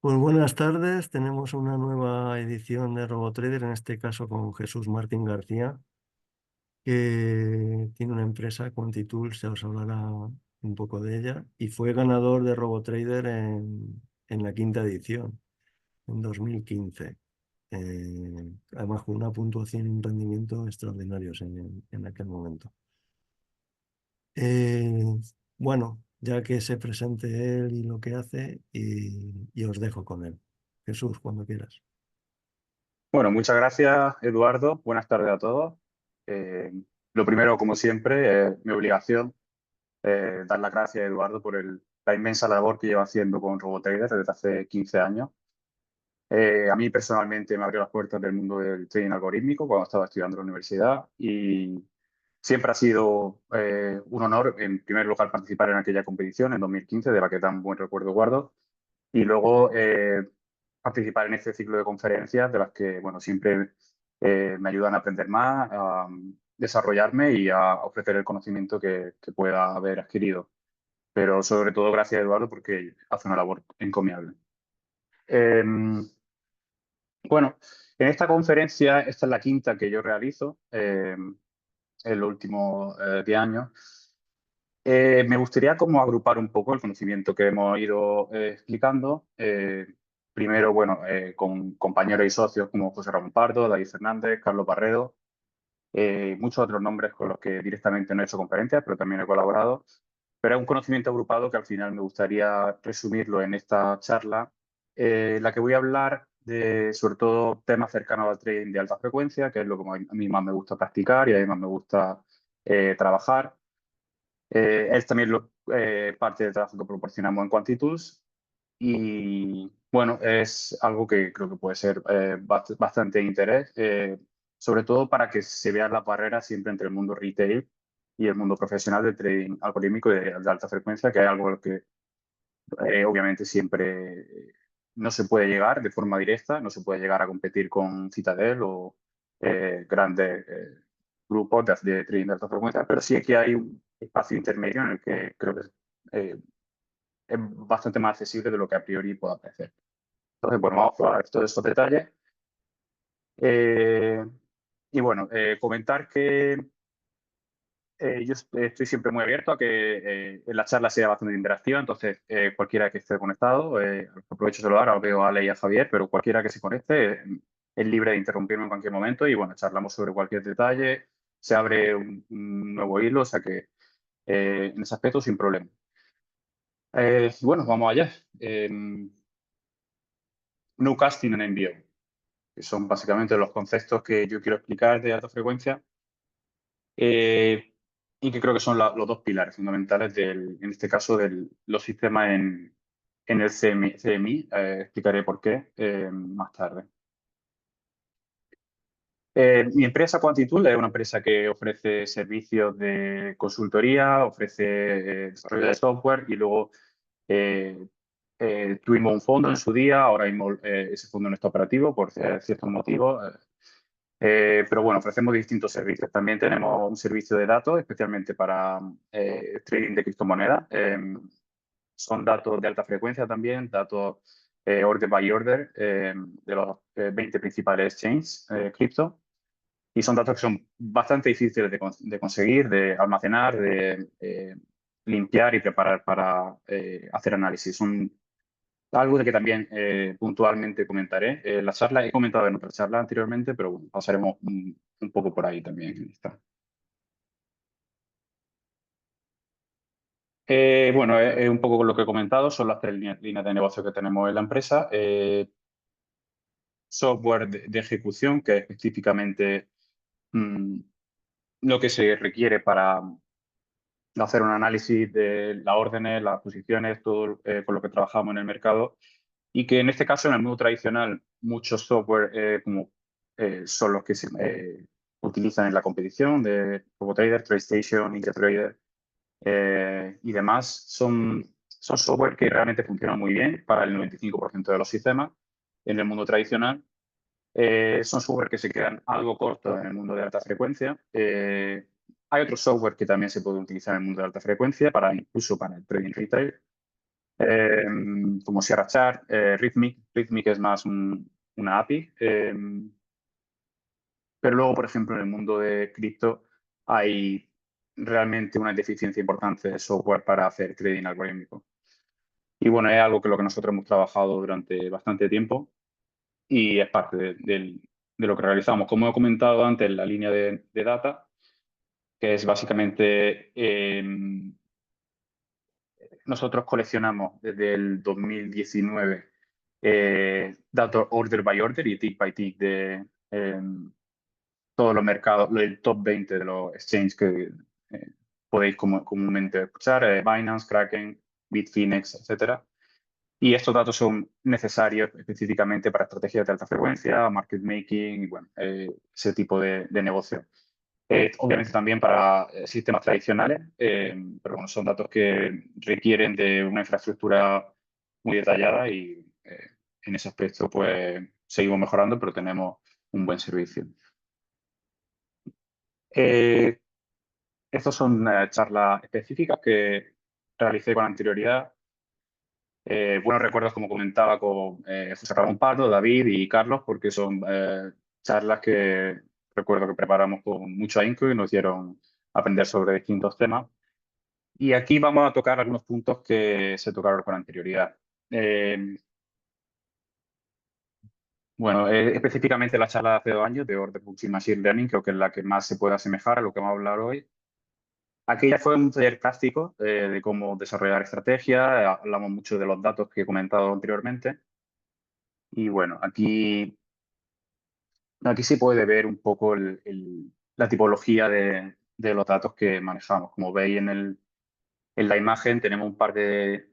Pues buenas tardes, tenemos una nueva edición de RoboTrader, en este caso con Jesús Martín García, que tiene una empresa, Quantitool, se os hablará un poco de ella, y fue ganador de RoboTrader en la quinta edición, en 2015. Además con una puntuación y un rendimiento extraordinarios en aquel momento. Eh, bueno, ya que se presente él y lo que hace, y os dejo con él. Jesús, cuando quieras. Bueno, muchas gracias, Eduardo. Buenas tardes a todos. Eh, lo primero, como siempre, es mi obligación dar las gracias a Eduardo por la inmensa labor que lleva haciendo con RoboTrader desde hace 15 años. A mí personalmente me abrió las puertas del mundo del trading algorítmico cuando estaba estudiando en la universidad y siempre ha sido un honor, en primer lugar, participar en aquella competición en 2015, de la que tan buen recuerdo guardo, y luego participar en este ciclo de conferencias de las que, bueno, siempre me ayudan a aprender más, a desarrollarme y a ofrecer el conocimiento que pueda haber adquirido. Pero sobre todo gracias, Eduardo, porque hace una labor encomiable. Eh, bueno, en esta conferencia, esta es la quinta que yo realizo en los últimos 10 años. Me gustaría como agrupar un poco el conocimiento que hemos ido explicando. Primero, bueno, con compañeros y socios como José Ramón Pardo, David Fernández, Carlos Barredo, muchos otros nombres con los que directamente no he hecho conferencias, pero también he colaborado. Pero es un conocimiento agrupado que al final me gustaría resumirlo en esta charla, en la que voy a hablar de, sobre todo, temas cercanos al trading de alta frecuencia, que es lo que a mí más me gusta practicar y además me gusta trabajar. Es también parte del trabajo que proporcionamos en Quantitools y bueno, es algo que creo que puede ser bastante de interés, sobre todo para que se vean las barreras siempre entre el mundo retail y el mundo profesional del trading algorítmico de alta frecuencia, que es algo a lo que obviamente siempre no se puede llegar de forma directa, no se puede llegar a competir con Citadel o grandes grupos de trading de alta frecuencia, pero sí que hay un espacio intermedio en el que creo que eh, es bastante más accesible de lo que a priori pueda parecer. Entonces, bueno, vamos a explorar todos esos detalles. Eh, y bueno, comentar que yo estoy siempre muy abierto a que en la charla sea bastante interactiva, entonces cualquiera que esté conectado, aprovecho de saludar, ahora veo a Ale y a Javier, pero cualquiera que se conecte es libre de interrumpirme en cualquier momento y bueno, charlamos sobre cualquier detalle, se abre un nuevo hilo, o sea que en ese aspecto sin problema. Bueno, vamos allá. Newcasting en envío, que son básicamente los conceptos que yo quiero explicar de alta frecuencia eh, y que creo que son los dos pilares fundamentales en este caso, de los sistemas en el CMI. Explicaré por qué más tarde. Mi empresa Quantitool es una empresa que ofrece servicios de consultoría, ofrece desarrollo de software y luego eh, tuvimos un fondo en su día, ahora mismo ese fondo no está operativo por ciertos motivos. Pero bueno, ofrecemos distintos servicios. También tenemos un servicio de datos, especialmente para trading de criptomonedas. Son datos de alta frecuencia también, datos order by order de los 20 principales exchanges cripto. Y son datos que son bastante difíciles de conseguir, de almacenar, de limpiar y preparar para hacer análisis. Son algo de que también puntualmente comentaré. La charla he comentado en otra charla anteriormente, pero bueno, pasaremos un poco por ahí también en esta. Bueno, es un poco lo que he comentado, son las tres líneas de negocio que tenemos en la empresa. Software de ejecución, que es específicamente mm, lo que se requiere para hacer un análisis de las órdenes, las posiciones, todo con lo que trabajamos en el mercado. Y que en este caso, en el mundo tradicional, muchos software como son los que se utilizan en la competición de RoboTrader, TradeStation, NinjaTrader y demás, son software que realmente funcionan muy bien para el 95% de los sistemas en el mundo tradicional. Son software que se quedan algo cortos en el mundo de alta frecuencia. Hay otros software que también se pueden utilizar en el mundo de alta frecuencia, incluso para el trading retail. como Sierra Chart, Rhythmic. Rhythmic es más una API. Pero luego, por ejemplo, en el mundo de cripto hay realmente una deficiencia importante de software para hacer trading algorítmico. Y bueno, es algo que lo que nosotros hemos trabajado durante bastante tiempo y es parte de lo que realizamos. Como he comentado antes, la línea de data, que es básicamente, nosotros coleccionamos desde el 2019 datos order by order y tick by tick de todos los mercados, el top 20 de los exchanges que podéis comúnmente escuchar, Binance, Kraken, Bitfinex, etcétera. Y estos datos son necesarios específicamente para estrategias de alta frecuencia, market making, y bueno, ese tipo de negocio. Obviamente también para sistemas tradicionales, pero bueno, son datos que requieren de una infraestructura muy detallada y en ese aspecto pues seguimos mejorando, pero tenemos un buen servicio. Eh, Estas son charlas específicas que realicé con anterioridad. Buenos recuerdos, como comentaba, con José Ramón Pardo, David y Carlos, porque son charlas que recuerdo que preparamos con mucho ahínco y nos dieron aprender sobre distintos temas. Y aquí vamos a tocar algunos puntos que se tocaron con anterioridad. Bueno, específicamente la charla de hace 2 años de Order Books y Machine Learning, creo que es la que más se puede asemejar a lo que vamos a hablar hoy. Aquí ya fue un taller práctico de cómo desarrollar estrategias, hablamos mucho de los datos que he comentado anteriormente. Y bueno, aquí se puede ver un poco la tipología de los datos que manejamos. Como veis en la imagen, tenemos un par de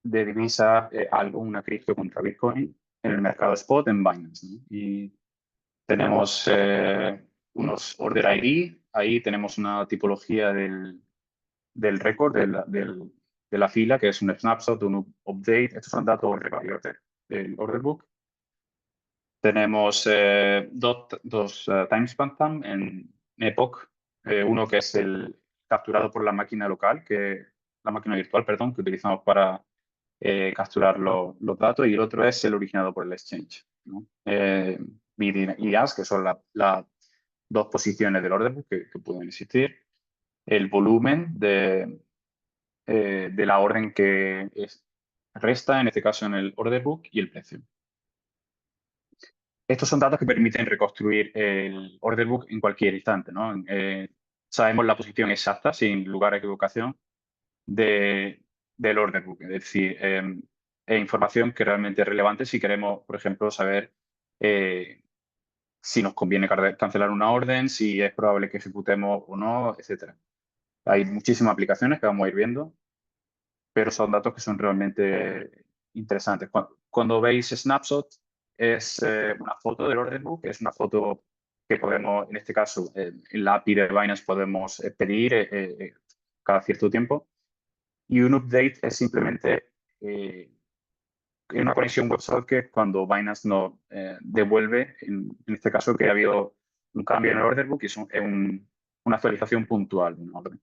divisas, una cripto contra Bitcoin en el mercado spot en Binance, ¿no? Y tenemos unos order ID, ahí tenemos una tipología del récord, de la fila, que es un snapshot, un update. Estos son datos del order book. Tenemos dos timestamps en Epoch. Uno que es el capturado por la máquina local, la máquina virtual, perdón, que utilizamos para capturar los datos, y el otro es el originado por el exchange, ¿no? Bid y ask, que son las dos posiciones del order book que pueden existir. El volumen de la orden que resta, en este caso en el order book, y el precio. Estos son datos que permiten reconstruir el order book en cualquier instante, ¿no? Sabemos la posición exacta, sin lugar a equivocación, del order book. Es decir, es información que realmente es relevante si queremos, por ejemplo, saber si nos conviene cancelar una orden, si es probable que ejecutemos o no, etcétera. Hay muchísimas aplicaciones que vamos a ir viendo, pero son datos que son realmente interesantes. Cuando veis snapshot, es una foto del order book, es una foto que podemos, en este caso, en la API de Binance podemos pedir cada cierto tiempo. Y un update es simplemente una conexión WebSocket cuando Binance nos devuelve, en este caso, que ha habido un cambio en el order book y es una actualización puntual de un orden.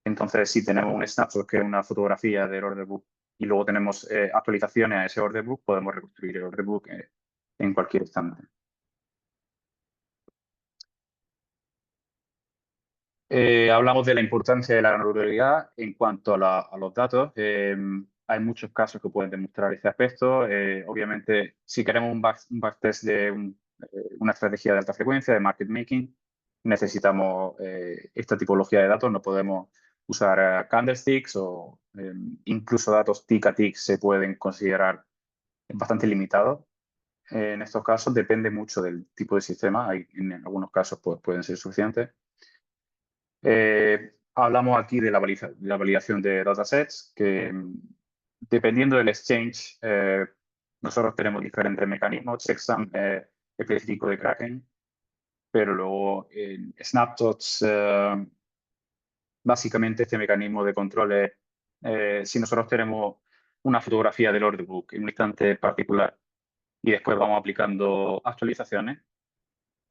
Entonces, si tenemos un snapshot que es una fotografía del order book y luego tenemos actualizaciones a ese order book, podemos reconstruir el order book en cualquier instante. Hablamos de la importancia de la granularidad en cuanto a los datos. Hay muchos casos que pueden demostrar este aspecto. Obviamente, si queremos un backtest de una estrategia de alta frecuencia, de market making, necesitamos esta tipología de datos. No podemos usar candlesticks o incluso datos tick a tick se pueden considerar bastante limitados. En estos casos depende mucho del tipo de sistema. En algunos casos pues, pueden ser suficientes. Hablamos aquí de la validación de datasets, que dependiendo del exchange, nosotros tenemos diferentes mecanismos. Checksum específico de Kraken, pero luego en snapshots, básicamente este mecanismo de control es, si nosotros tenemos una fotografía del order book en un instante particular y después vamos aplicando actualizaciones,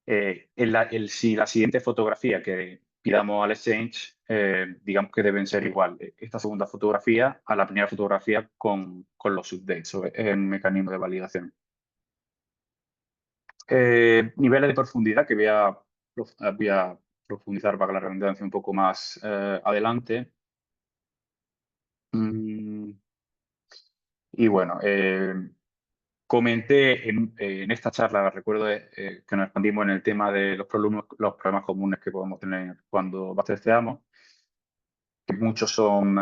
si la siguiente fotografía que pidamos al exchange, digamos que deben ser igual esta segunda fotografía a la primera fotografía con los updates, o es el mecanismo de validación. Niveles de profundidad que voy a profundizar para la redundancia un poco más adelante. Y bueno, comenté en esta charla, recuerdo que nos expandimos en el tema de los problemas comunes que podemos tener cuando testeamos, que muchos son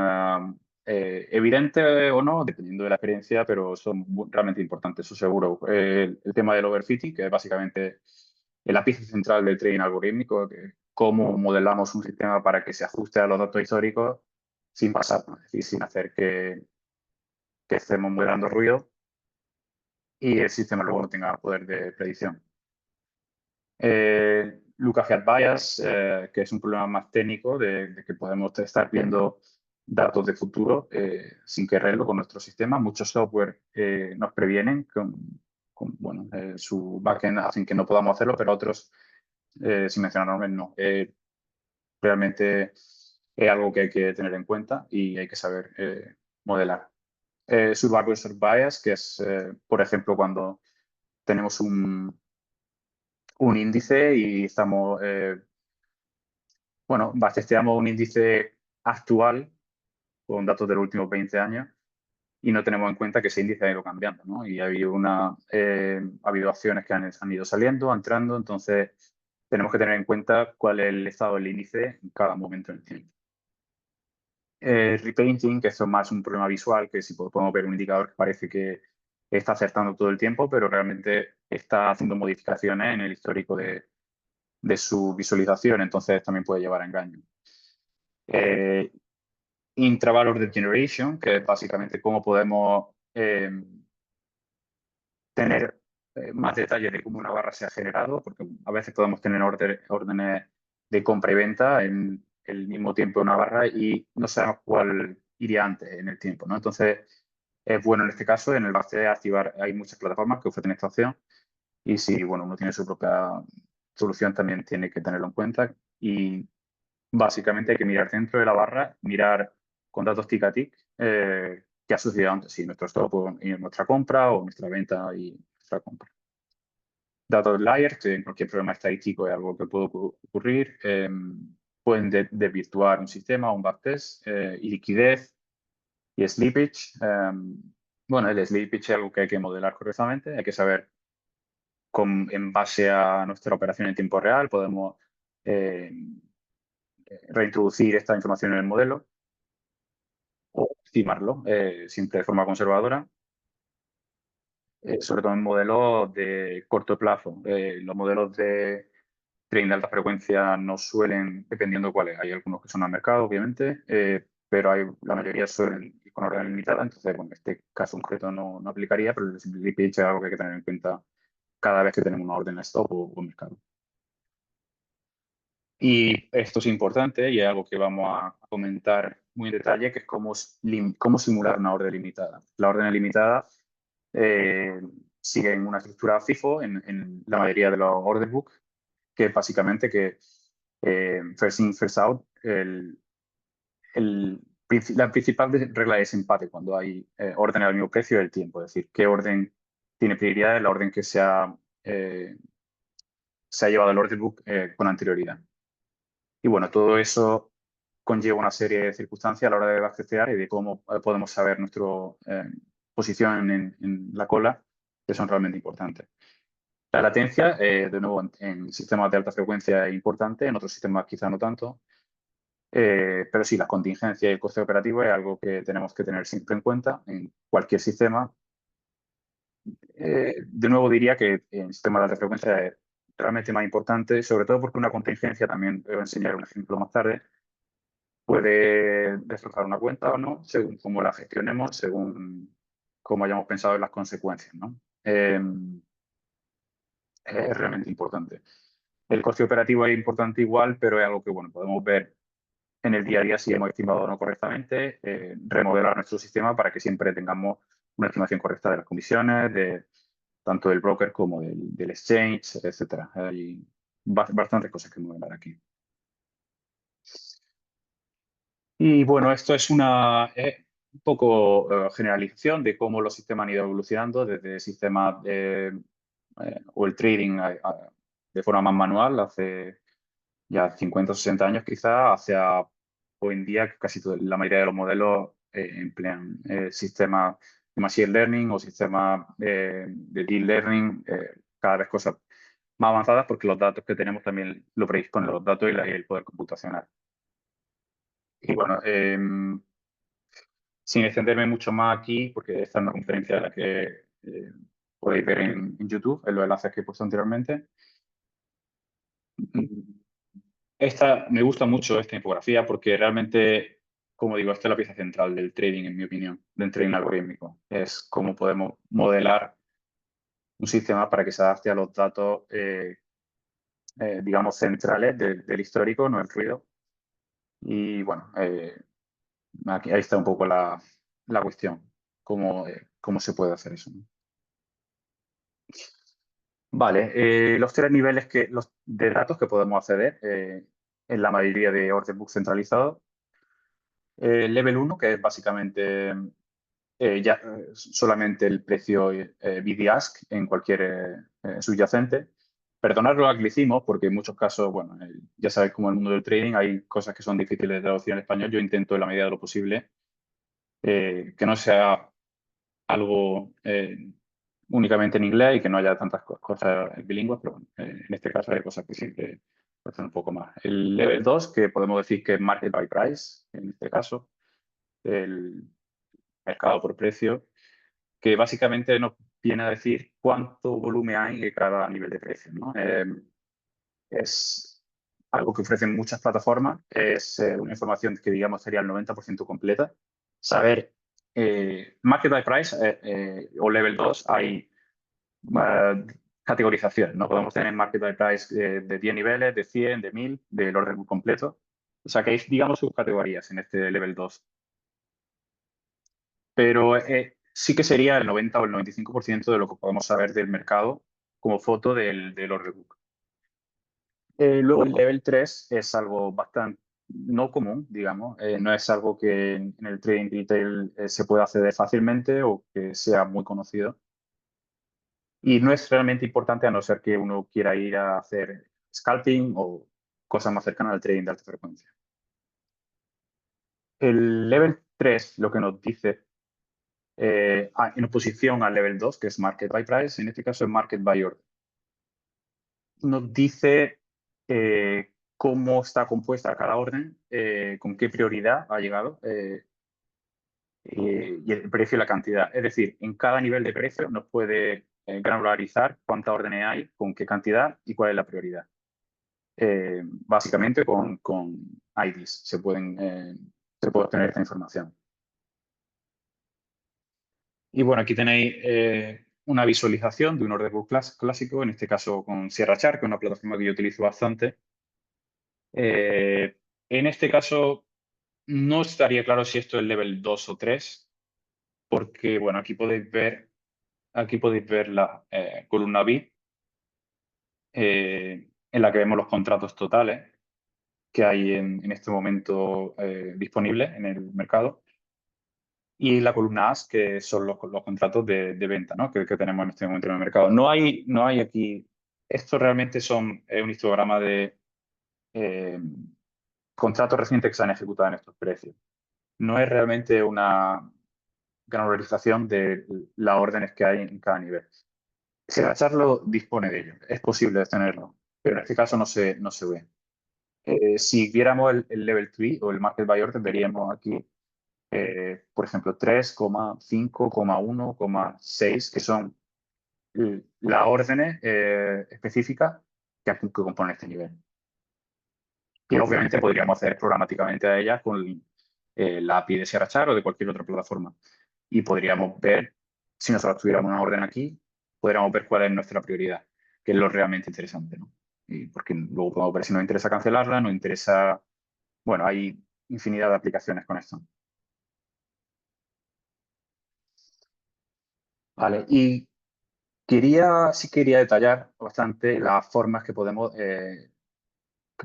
evidentes o no, dependiendo de la experiencia, pero son realmente importantes, eso seguro. El tema del overfitting, que es básicamente la pieza central del trading algorítmico, que cómo modelamos un sistema para que se ajuste a los datos históricos sin pasar, ¿no? Es decir, sin hacer que estemos modelando ruido y el sistema luego no tenga poder de predicción. Look Ahead Bias, que es un problema más técnico de que podemos estar viendo datos de futuro sin quererlo con nuestro sistema. Muchos software nos previenen bueno, su backend hacen que no podamos hacerlo, pero otros, sin mencionar nombres, no. Realmente es algo que hay que tener en cuenta y hay que saber modelar. Survivor Bias, que es, por ejemplo, cuando tenemos un índice y estamos, bueno, testeamos un índice actual con datos de los últimos 20 años y no tenemos en cuenta que ese índice ha ido cambiando, ¿no? Y ha habido acciones que han ido saliendo, entrando, entonces tenemos que tener en cuenta cuál es el estado del índice en cada momento en el tiempo. Repainting, que esto es más un problema visual, que si podemos ver un indicador que parece que está acertando todo el tiempo, pero realmente está haciendo modificaciones en el histórico de su visualización, entonces también puede llevar a engaño. Intravalor Degeneration, que es básicamente cómo podemos tener más detalles de cómo una barra se ha generado, porque a veces podemos tener órdenes de compra y venta en el mismo tiempo de una barra y no sabemos cuál iría antes en el tiempo, ¿no? Entonces, es bueno en este caso, en el base activar, hay muchas plataformas que ofrecen esta opción y si, bueno, uno tiene su propia solución, también tiene que tenerlo en cuenta y básicamente hay que mirar dentro de la barra, mirar con datos tick a tick qué ha sucedido antes, si nuestro stop y nuestra compra o nuestra venta y nuestra compra. Datos layers, que en cualquier programa estadístico es algo que puede ocurrir. Pueden desvirtuar un sistema, un backtest, y liquidez y slippage. Bueno, el slippage es algo que hay que modelar correctamente, hay que saber en base a nuestra operación en tiempo real, podemos reintroducir esta información en el modelo o estimarlo, siempre de forma conservadora, sobre todo en modelos de corto plazo. Los modelos de trading de alta frecuencia no suelen, dependiendo cuáles, hay algunos que son al mercado, obviamente, pero la mayoría suelen ir con orden limitada, entonces, bueno, en este caso concreto no aplicaría, pero el simple pitch es algo que hay que tener en cuenta cada vez que tenemos una orden stop o mercado. Y esto es importante y es algo que vamos a comentar muy en detalle, que es cómo simular una orden limitada. La orden limitada sigue en una estructura FIFO en la mayoría de los order book, que es básicamente que first in, first out, la principal regla es empate cuando hay órdenes al mismo precio del tiempo, es decir, qué orden tiene prioridad, la orden que se ha llevado el order book con anterioridad. Y bueno, todo eso conlleva una serie de circunstancias a la hora de backtestear y de cómo podemos saber nuestra posición en la cola, que son realmente importantes. La latencia, de nuevo, en sistemas de alta frecuencia es importante, en otros sistemas quizá no tanto, pero sí, la contingencia y el coste operativo es algo que tenemos que tener siempre en cuenta en cualquier sistema. De nuevo diría que en sistemas de alta frecuencia es realmente más importante, sobre todo porque una contingencia, también voy a enseñar un ejemplo más tarde, puede destrozar una cuenta o no, según cómo la gestionemos, según cómo hayamos pensado en las consecuencias, ¿no? Es realmente importante. El coste operativo es importante igual, pero es algo que, bueno, podemos ver en el día a día si hemos estimado o no correctamente, remodelar nuestro sistema para que siempre tengamos una estimación correcta de las comisiones, tanto del broker como del exchange, etcétera. Hay bastantes cosas que modelar aquí. Y bueno, esto es una un poco generalización de cómo los sistemas han ido evolucionando desde sistemas o el trading de forma más manual hace ya 50 o 60 años quizá, hacia hoy en día que casi la mayoría de los modelos emplean sistemas de machine learning o sistemas de deep learning, cada vez cosas más avanzadas porque los datos que tenemos también lo predisponen los datos y el poder computacional. Y bueno, sin extenderme mucho más aquí, porque esta es una conferencia en la que podéis ver en YouTube, en los enlaces que he puesto anteriormente. Me gusta mucho esta infografía porque realmente, como digo, esta es la pieza central del trading, en mi opinión, del trading algorítmico. Es cómo podemos modelar un sistema para que se adapte a los datos, digamos, centrales del histórico, no el ruido. Y bueno, ahí está un poco la cuestión, cómo se puede hacer eso, ¿no? Vale, los tres niveles de datos que podemos acceder en la mayoría de order book centralizados. Level uno que es básicamente solamente el precio bid-ask en cualquier subyacente. Perdonar los anglicismos, porque en muchos casos, bueno, ya sabes, como en el mundo del trading hay cosas que son difíciles de traducir al español. Yo intento, en la medida de lo posible, que no sea algo únicamente en inglés y que no haya tantas cosas bilingües, pero bueno, en este caso hay cosas que sí que cuestan un poco más. El level 2 que podemos decir que es market by price, en este caso, el mercado por precio, que básicamente nos viene a decir cuánto volumen hay en cada nivel de precio, ¿no? Es algo que ofrecen muchas plataformas, es una información que digamos sería el 90% completa. Saber Market by Price o Level 2 hay categorización, ¿no? Podemos tener Market by Price de 10 niveles, de 100, de 1000, del orden completo. O sea que hay, digamos, subcategorías en este Level 2. Pero sí que sería el 90 o el 95% de lo que podemos saber del mercado como foto del order book. Luego el level 3 es algo bastante no común, digamos. No es algo que en el trading retail se pueda acceder fácilmente o que sea muy conocido. Y no es realmente importante a no ser que uno quiera ir a hacer scalping o cosas más cercanas al trading de alta frecuencia. El level 3 lo que nos dice en oposición al level 2, que es Market by Price, en este caso es Market by Order. Nos dice cómo está compuesta cada orden, con qué prioridad ha llegado y el precio y la cantidad. Es decir, en cada nivel de precio nos puede granularizar cuántas órdenes hay, con qué cantidad y cuál es la prioridad. Básicamente con IDs se puede obtener esta información. Y bueno, aquí tenéis una visualización de un order book clásico, en este caso con Sierra Chart, que es una plataforma que yo utilizo bastante. En este caso, no estaría claro si esto es level 2 o 3, porque bueno, aquí podéis ver la columna B, en la que vemos los contratos totales que hay en este momento disponibles en el mercado. Y la columna A, que son los contratos de venta, ¿no? que tenemos en este momento en el mercado. No hay aquí, esto realmente es un histograma de eh, contratos recientes que se han ejecutado en estos precios. No es realmente una granularización de las órdenes que hay en cada nivel. Si agacharlo dispone de ello, es posible tenerlo, pero en este caso no se ve. Si viéramos el level 3 o el market by order, veríamos aquí por ejemplo, 3,5,1,6, que son las órdenes específicas que componen este nivel. Y obviamente podríamos hacer programáticamente a ellas con la API de Sierra o de cualquier otra plataforma. Y podríamos ver, si nosotros tuviéramos una orden aquí, podríamos ver cuál es nuestra prioridad, que es lo realmente interesante, ¿no? Y porque luego podemos ver si nos interesa cancelarla, nos interesa... Bueno, hay infinidad de aplicaciones con esto. Vale, y sí quería detallar bastante las formas que podemos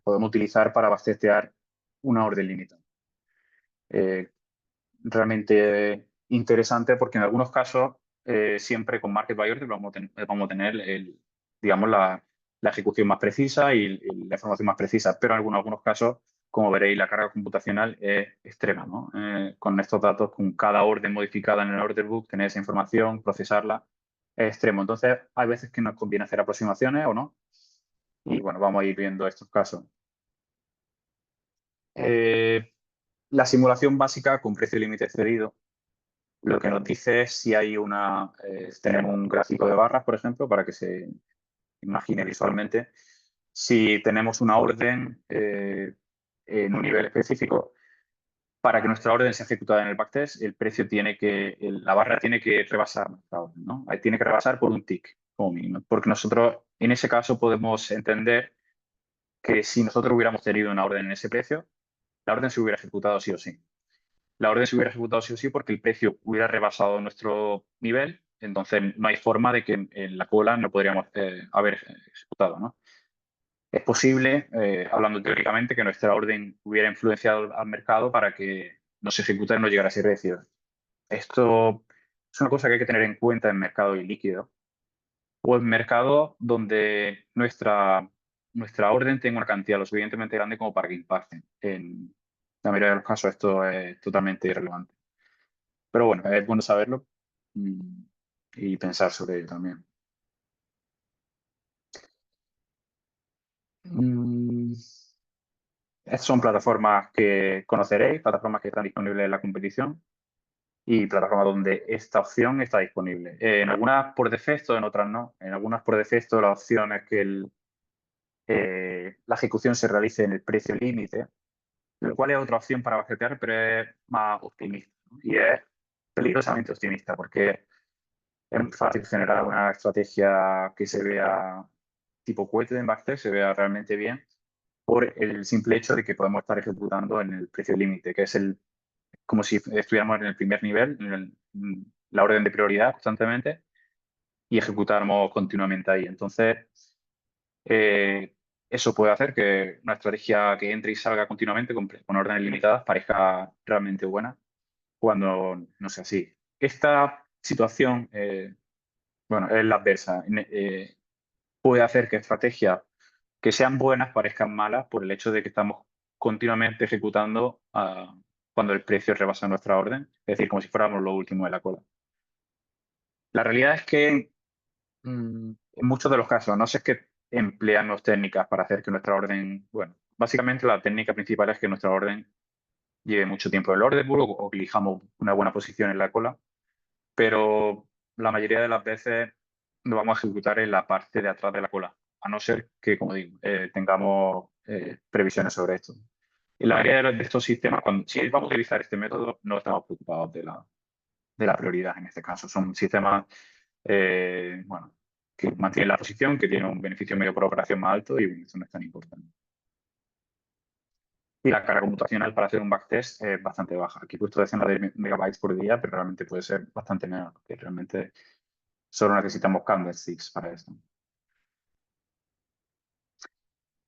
utilizar para abastecer una orden limitada. eh, realmente interesante porque en algunos casos siempre con Market By Order vamos a tener digamos, la ejecución más precisa y la información más precisa, pero en algunos casos, como veréis, la carga computacional es extrema, ¿no? Con estos datos, con cada orden modificada en el order book, tener esa información, procesarla, es extremo. Entonces, hay veces que nos conviene hacer aproximaciones o no. Y bueno, vamos a ir viendo estos casos. Eh, la simulación básica con precio límite cedido lo que nos dice es si hay tenemos un gráfico de barras, por ejemplo, para que se imagine visualmente. Si tenemos una orden en un nivel específico, para que nuestra orden sea ejecutada en el backtest, el precio la barra tiene que rebasar nuestra orden, ¿no? Ahí tiene que rebasar por un tick, como mínimo. Porque nosotros, en ese caso, podemos entender que si nosotros hubiéramos tenido una orden en ese precio, la orden se hubiera ejecutado sí o sí. La orden se hubiera ejecutado sí o sí porque el precio hubiera rebasado nuestro nivel, entonces no hay forma de que en la cola no podríamos haber ejecutado, ¿no? Es posible, hablando teóricamente, que nuestra orden hubiera influenciado al mercado para que no se ejecutara y no llegara a ese precio. Esto es una cosa que hay que tener en cuenta en mercado ilíquido o en mercado donde nuestra orden tenga una cantidad lo suficientemente grande como para que impacte. En la mayoría de los casos esto es totalmente irrelevante. Pero bueno, es bueno saberlo mm, y pensar sobre ello también. Mm, Estas son plataformas que conoceréis, plataformas que están disponibles en la competición y plataformas donde esta opción está disponible. En algunas por defecto, en otras no. En algunas por defecto la opción es que la ejecución se realice en el precio límite, lo cual es otra opción para bajetear, pero es más optimista, ¿no? Y es peligrosamente optimista porque es muy fácil generar una estrategia que se vea tipo cohete en backtest, se vea realmente bien por el simple hecho de que podemos estar ejecutando en el precio límite, que es como si estuviéramos en el primer nivel, la orden de prioridad constantemente, y ejecutáramos continuamente ahí. Entonces, eh, eso puede hacer que una estrategia que entre y salga continuamente con órdenes limitadas parezca realmente buena cuando no sea así. Esta situación, bueno, es la adversa. Puede hacer que estrategias que sean buenas parezcan malas por el hecho de que estamos continuamente ejecutando cuando el precio rebasa nuestra orden, es decir, como si fuéramos lo último de la cola. La realidad es que en muchos de los casos, no sé, es que empleamos técnicas para hacer que nuestra orden, bueno, básicamente la técnica principal es que nuestra orden lleve mucho tiempo en el order book o que elijamos una buena posición en la cola, pero la mayoría de las veces lo vamos a ejecutar en la parte de atrás de la cola, a no ser que, como digo, tengamos previsiones sobre esto. En la mayoría de estos sistemas, si vamos a utilizar este método, no estamos preocupados de la prioridad en este caso. Son sistemas bueno, que mantienen la posición, que tienen un beneficio medio por operación más alto y eso no es tan importante. Y la carga computacional para hacer un backtest es bastante baja. Aquí he puesto decenas de megabytes por día, pero realmente puede ser bastante menor, porque realmente solo necesitamos candlesticks para esto.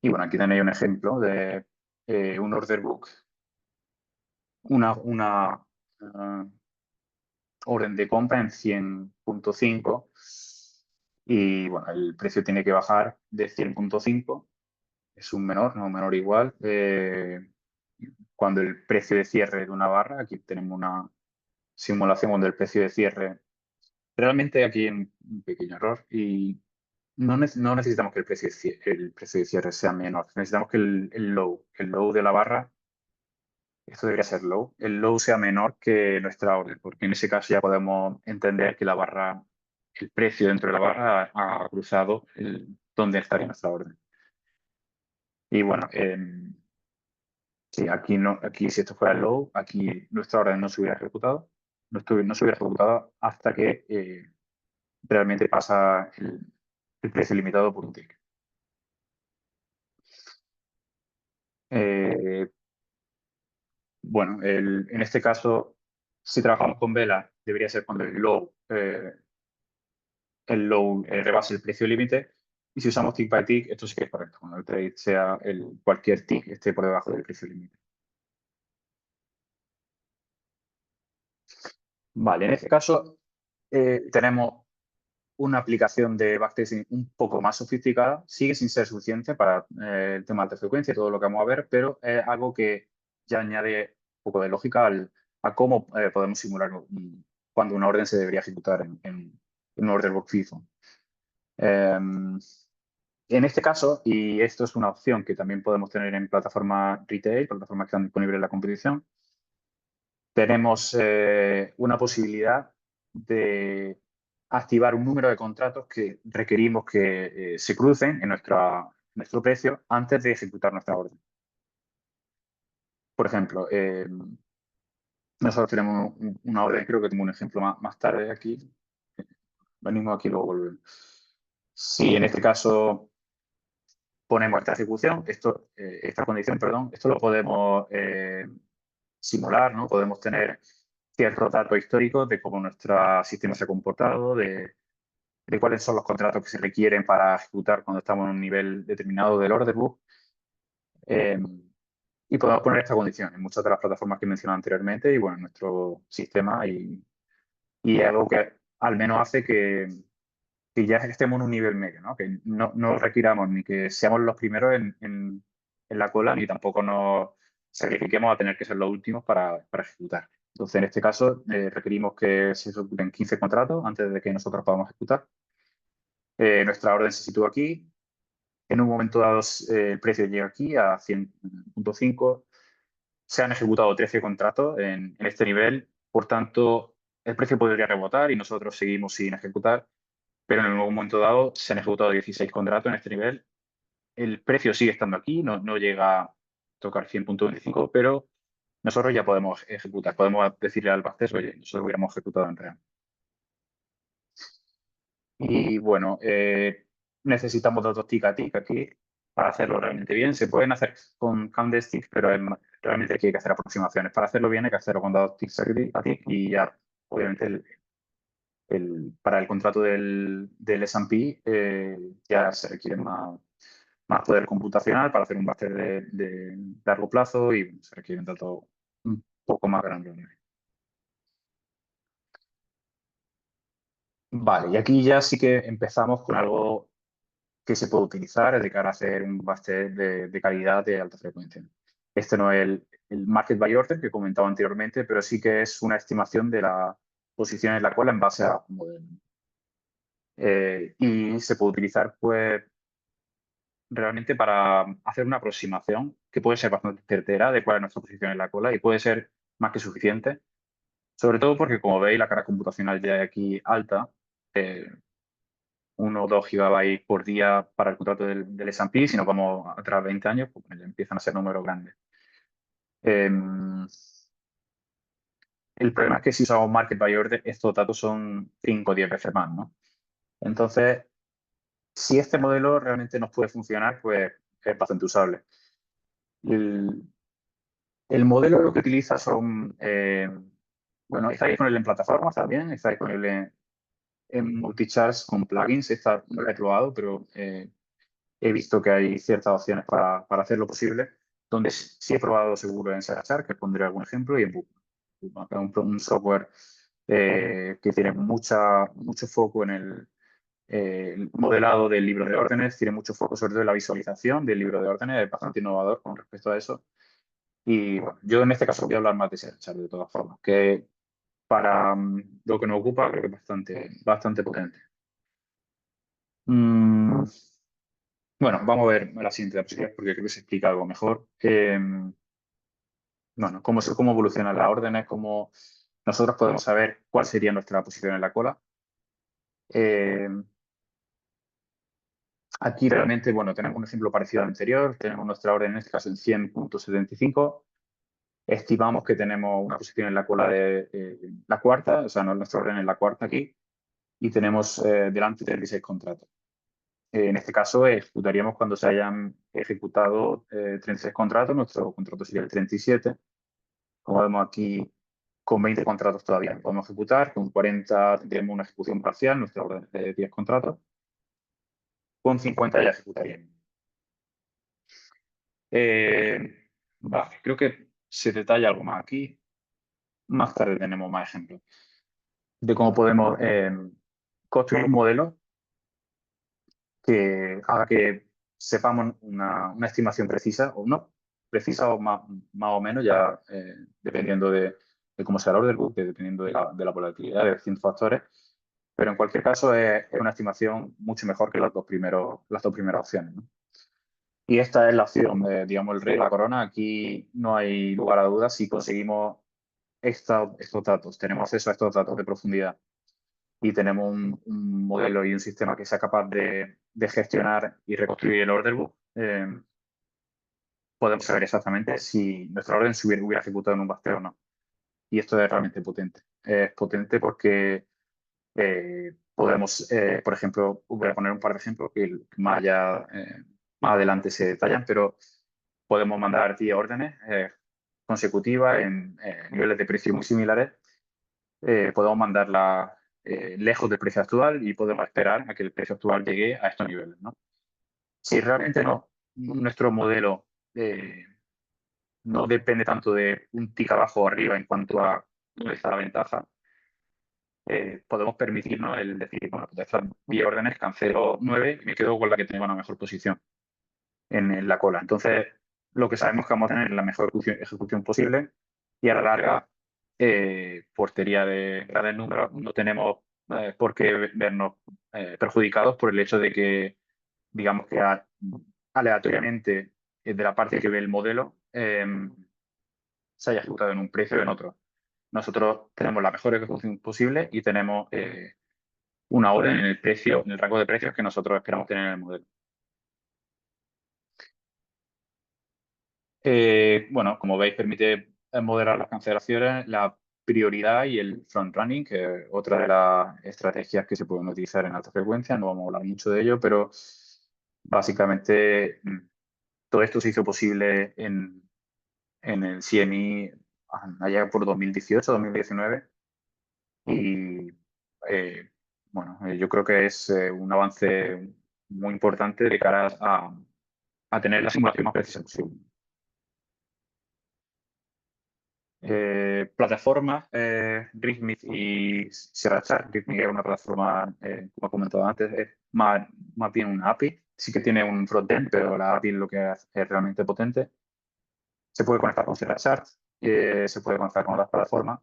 Y bueno, aquí tenéis un ejemplo de un order book, una orden de compra en 100.5 y bueno, el precio tiene que bajar de 100.5, es un menor, no un menor igual. Cuando el precio de cierre de una barra, aquí tenemos una simulación donde el precio de cierre, realmente aquí hay un pequeño error y no necesitamos que el precio de cierre sea menor, necesitamos que el low de la barra, esto debería ser low, el low sea menor que nuestra orden, porque en ese caso ya podemos entender que el precio dentro de la barra ha cruzado donde estaría nuestra orden. Y bueno, sí, aquí no, aquí si esto fuera low, aquí nuestra orden no se hubiera ejecutado, no se hubiera ejecutado hasta que realmente pasa el precio limitado por un tick. Eh, bueno, en este caso, si trabajamos con vela, debería ser cuando el low rebase el precio límite. Y si usamos tick by tick, esto sí que es correcto, cuando el trade sea cualquier tick esté por debajo del precio límite. Vale, en este caso tenemos una aplicación de backtesting un poco más sofisticada. Sigue sin ser suficiente para el tema de alta frecuencia y todo lo que vamos a ver, pero es algo que ya añade un poco de lógica a cómo podemos simular cuando una orden se debería ejecutar en un order book FIFO. En este caso, y esto es una opción que también podemos tener en plataformas retail, plataformas que están disponibles en la competición, tenemos una posibilidad de activar un número de contratos que requerimos que se crucen en nuestro precio antes de ejecutar nuestra orden. Por ejemplo, nosotros tenemos una orden, creo que tengo un ejemplo más tarde aquí. Venimos aquí y luego volvemos. Si en este caso ponemos esta ejecución, esta condición, perdón, esto lo podemos simular, ¿no? Podemos tener ciertos datos históricos de cómo nuestro sistema se ha comportado, de cuáles son los contratos que se requieren para ejecutar cuando estamos en un nivel determinado del order book. eh, y podemos poner esta condición en muchas de las plataformas que he mencionado anteriormente y bueno, en nuestro sistema y es algo que al menos hace que ya estemos en un nivel medio, ¿no? Que no requiramos ni que seamos los primeros en la cola, ni tampoco nos sacrifiquemos a tener que ser los últimos para ejecutar. Entonces, en este caso, requerimos que se ejecuten 15 contratos antes de que nosotros podamos ejecutar. Nuestra orden se sitúa aquí. En un momento dado, el precio llega aquí a 100.5. Se han ejecutado 13 contratos en este nivel. Por tanto, el precio podría rebotar y nosotros seguimos sin ejecutar. Pero en algún momento dado se han ejecutado 16 contratos en este nivel. El precio sigue estando aquí, no llega a tocar 100.25, pero nosotros ya podemos ejecutar. Podemos decirle al backtest, oye, nosotros hubiéramos ejecutado en real. Y bueno, necesitamos datos tick a tick aquí para hacerlo realmente bien. Se pueden hacer con candlesticks, pero realmente aquí hay que hacer aproximaciones. Para hacerlo bien hay que hacerlo con datos ticks a tick y ya, obviamente, para el contrato del S&P ya se requiere más poder computacional para hacer un máster de largo plazo y se requiere un dato un poco más grande. Vale, y aquí ya sí que empezamos con algo que se puede utilizar de cara a hacer un máster de calidad de alta frecuencia. Este no es el Market by Order que comentaba anteriormente, pero sí que es una estimación de la posición en la cola en base a un modelo. Y se puede utilizar, pues, realmente para hacer una aproximación que puede ser bastante certera de cuál es nuestra posición en la cola y puede ser más que suficiente, sobre todo porque, como veis, la carga computacional ya es aquí alta, 1 o 2 gigabytes por día para el contrato del S&P. Si nos vamos atrás 20 años, pues ya empiezan a ser números grandes. El problema es que si usamos Market by Order, estos datos son 5 o 10 veces más, ¿no? Entonces, si este modelo realmente nos puede funcionar, pues es bastante usable. El, el modelo lo que utiliza son, bueno, está disponible en plataformas también, está disponible en multicharts con plugins. No lo he probado, pero he visto que hay ciertas opciones para hacerlo posible. Donde sí he probado seguro en Sarachar, que pondré algún ejemplo, y en Book. Un software que tiene mucho foco en el modelado del libro de órdenes, tiene mucho foco sobre todo en la visualización del libro de órdenes, es bastante innovador con respecto a eso. Y bueno, yo en este caso voy a hablar más de Sarachar de todas formas, que para lo que nos ocupa creo que es bastante potente. Mm, bueno, vamos a ver la siguiente diapositiva porque creo que se explica algo mejor. Bueno, cómo evolucionan las órdenes, cómo nosotros podemos saber cuál sería nuestra posición en la cola. Eh, Aquí realmente, bueno, tenemos un ejemplo parecido al anterior. Tenemos nuestra orden en este caso en 100.75. Estimamos que tenemos una posición en la cola de la cuarta, o sea, nuestra orden en la cuarta aquí, y tenemos delante 36 contratos. En este caso, ejecutaríamos cuando se hayan ejecutado 36 contratos. Nuestro contrato sería el 37. Como vemos aquí, con 20 contratos todavía no podemos ejecutar. Con 40 tendríamos una ejecución parcial, nuestra orden es de 10 contratos. Con 50 ya ejecutaríamos. Vale, creo que se detalla algo más aquí. Más tarde tenemos más ejemplos. de cómo podemos construir un modelo que haga que sepamos una estimación precisa o no, precisa o más o menos, ya dependiendo de cómo sea el order book, dependiendo de la volatilidad de distintos factores. Pero en cualquier caso es una estimación mucho mejor que las dos primeras opciones, ¿no? Y esta es la opción, digamos, el rey de la corona. Aquí no hay lugar a dudas si conseguimos estos datos, tenemos acceso a estos datos de profundidad y tenemos un modelo y un sistema que sea capaz de gestionar y reconstruir el order book, podemos saber exactamente si nuestra orden se hubiera ejecutado en un basteo o no. Y esto es realmente potente. Es potente porque podemos, por ejemplo, voy a poner un par de ejemplos que más adelante se detallan, pero podemos mandar 10 órdenes consecutivas en niveles de precio muy similares. Podemos mandarla lejos del precio actual y podemos esperar a que el precio actual llegue a estos niveles, ¿no? Si realmente nuestro modelo no depende tanto de un tick abajo o arriba en cuanto a dónde está la ventaja, podemos permitirnos el decir, bueno, pues de estas 10 órdenes cancelo 9 y me quedo con la que tenga una mejor posición en la cola. Entonces, lo que sabemos que vamos a tener es la mejor ejecución posible y a la larga, por teoría de grandes números, no tenemos por qué vernos perjudicados por el hecho de que, digamos que aleatoriamente, de la parte que ve el modelo, se haya ejecutado en un precio o en otro. Nosotros tenemos la mejor ejecución posible y tenemos una orden en el precio, en el rango de precios que nosotros esperamos tener en el modelo. Bueno, como veis, permite moderar las cancelaciones, la prioridad y el front running, que es otra de las estrategias que se pueden utilizar en alta frecuencia. No vamos a hablar mucho de ello, pero básicamente todo esto se hizo posible en el CME allá por 2018, 2019. Y bueno, yo creo que es un avance muy importante de cara a tener la simulación más precisa posible. Plataformas, Rhythmic y SierraChat. Rhythmic es una plataforma, como he comentado antes, es más bien una API. Sí que tiene un frontend, pero la API lo que hace es realmente potente. Se puede conectar con SierraChat, se puede conectar con otras plataformas.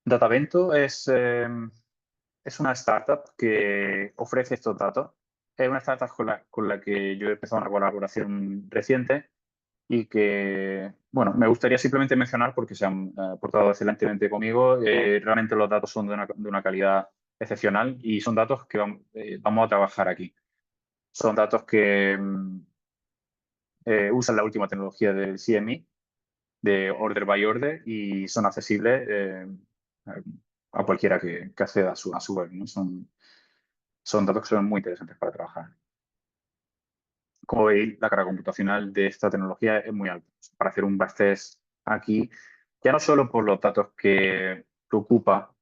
Datavento es una startup que ofrece estos datos. Es una startup con la que yo he empezado una colaboración reciente y que, bueno, me gustaría simplemente mencionar porque se han portado excelentemente conmigo. Realmente los datos son de una calidad excepcional y son datos que vamos a trabajar aquí. Son datos que usan la última tecnología del CME, de Order by Order, y son accesibles a cualquiera que acceda a su web, ¿no? Son datos que son muy interesantes para trabajar. Como veis, la carga computacional de esta tecnología es muy alta. Para hacer un backtest aquí, ya no solo por los datos que ocupa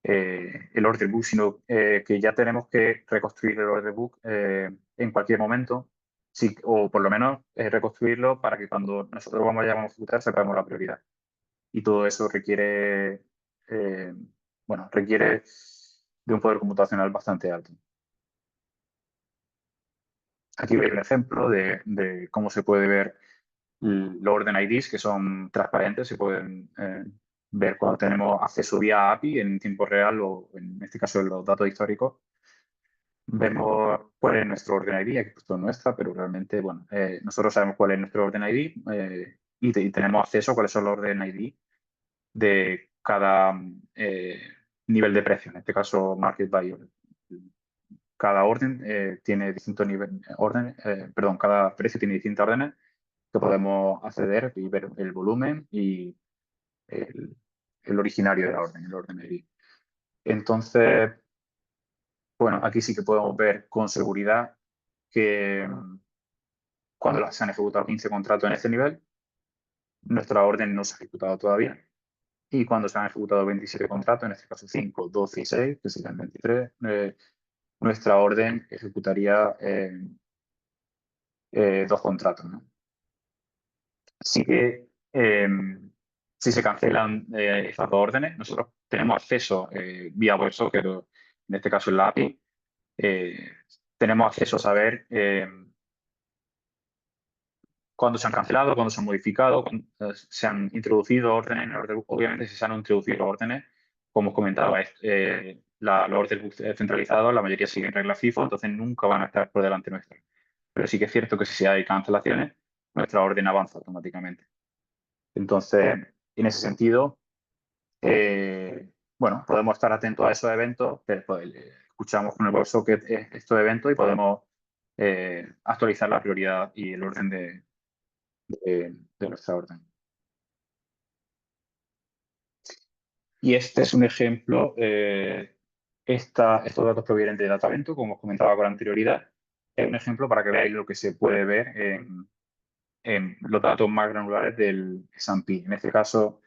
el order book, sino que ya tenemos que reconstruir el order book en cualquier momento, sí, o por lo menos reconstruirlo para que cuando nosotros vayamos a ejecutar sepamos la prioridad. Y todo eso eh, requiere de un poder computacional bastante alto. Aquí veis un ejemplo de cómo se puede ver los Order IDs, que son transparentes, se pueden ver cuando tenemos acceso vía API en tiempo real o en este caso en los datos históricos. Vemos cuál es nuestro Order ID, aquí puesto nuestra, pero realmente, bueno, nosotros sabemos cuál es nuestro Order ID y tenemos acceso a cuáles son los Order ID de cada nivel de precio, en este caso Market Value. Cada orden tiene distintos niveles, cada precio tiene distintas órdenes que podemos acceder y ver el volumen y el, el originario de la orden, el orden ID. Entonces, bueno, aquí sí que podemos ver con seguridad que cuando se han ejecutado 15 contratos en este nivel, nuestra orden no se ha ejecutado todavía. Y cuando se han ejecutado 27 contratos, en este caso 5, 12 y 6, que serían 23, nuestra orden ejecutaría dos contratos, ¿no? Así que si se cancelan esas dos órdenes, nosotros tenemos acceso vía WebSocket, o en este caso en la API, eh, tenemos acceso a saber cuándo se han cancelado, cuándo se han modificado, cuándo se han introducido órdenes. Obviamente, si se han introducido órdenes, como os comentaba, los órdenes centralizados, la mayoría siguen regla FIFO, entonces nunca van a estar por delante nuestra. Pero sí que es cierto que si hay cancelaciones, nuestra orden avanza automáticamente. Entonces, en ese sentido, bueno, podemos estar atentos a esos eventos, pues, escuchamos con el WebSocket estos eventos y podemos actualizar la prioridad y el orden de nuestra orden. Y este es un ejemplo, estos datos provienen de Datavento, como os comentaba con anterioridad. Es un ejemplo para que veáis lo que se puede ver en los datos más granulares del S&P. En este caso,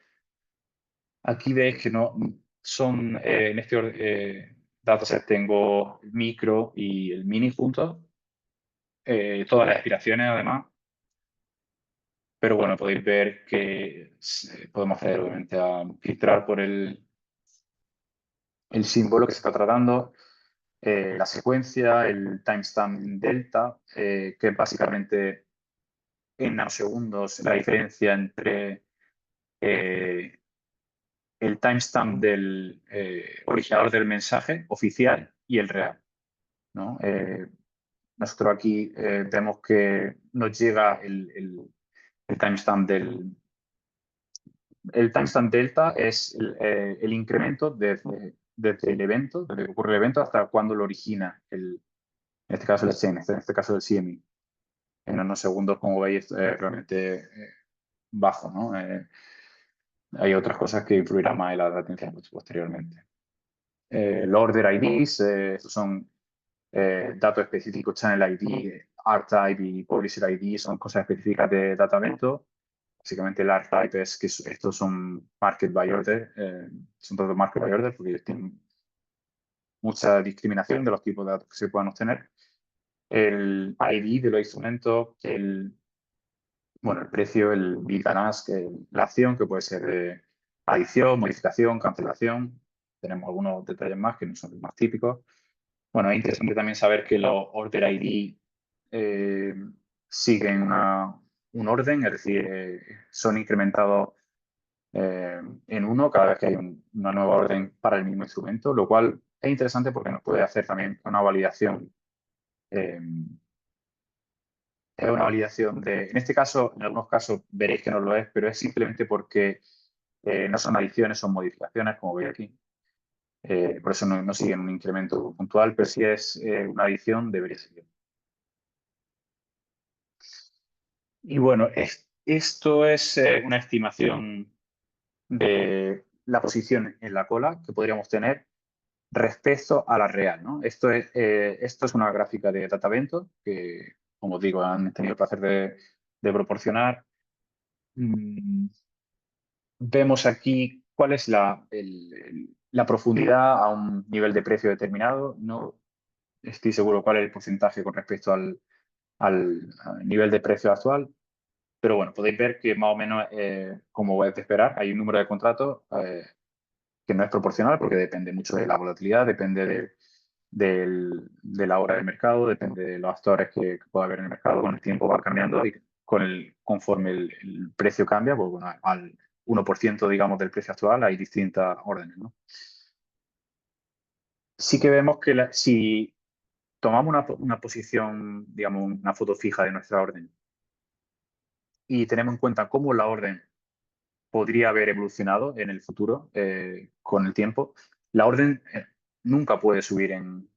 aquí veis que no son, en este dataset tengo el micro y el mini juntos, todas las expiraciones además, pero bueno, podéis ver que podemos hacer obviamente a filtrar por el símbolo que se está tratando, la secuencia, el timestamp delta, que es básicamente en nanosegundos la diferencia entre el timestamp del originador del mensaje oficial y el real, ¿no? Nosotros aquí vemos que nos llega el timestamp el timestamp delta es el incremento desde el evento, desde que ocurre el evento hasta cuando lo origina, en este caso el chain, en este caso el CME. En unos segundos, como veis, es realmente bajo, ¿no? Hay otras cosas que influirán más en la latencia posteriormente. Los order IDs, estos son datos específicos, Channel ID, R-Type y Publisher ID son cosas específicas de Datavento. Básicamente el R-Type es que estos son Market by Order, son todos Market by Order porque tienen mucha discriminación de los tipos de datos que se puedan obtener. El ID de los instrumentos, bueno, el precio, el bid and ask, la acción que puede ser de adición, modificación, cancelación. Tenemos algunos detalles más que no son los más típicos. Bueno, es interesante también saber que los Order ID siguen un orden, es decir, son incrementados en uno cada vez que hay una nueva orden para el mismo instrumento, lo cual es interesante porque nos puede hacer también una validación. Es una validación en este caso, en algunos casos veréis que no lo es, pero es simplemente porque no son adiciones, son modificaciones, como veis aquí. Por eso no siguen un incremento puntual, pero si es una adición, debería seguir. Y bueno, esto es una estimación de la posición en la cola que podríamos tener respecto a la real, ¿no? Esto es una gráfica de Datavento que, como os digo, han tenido el placer de proporcionar. Mm, Vemos aquí cuál es la profundidad a un nivel de precio determinado. No estoy seguro cuál es el porcentaje con respecto al nivel de precio actual, pero bueno, podéis ver que más o menos, como es de esperar, hay un número de contratos que no es proporcional porque depende mucho de la volatilidad, depende de la hora del mercado, depende de los actores que pueda haber en el mercado. Con el tiempo va cambiando y conforme el precio cambia, pues bueno, al 1%, digamos, del precio actual hay distintas órdenes, ¿no? Sí que vemos que si tomamos una posición, digamos, una foto fija de nuestra orden y tenemos en cuenta cómo la orden podría haber evolucionado en el futuro con el tiempo, la orden nunca puede subir en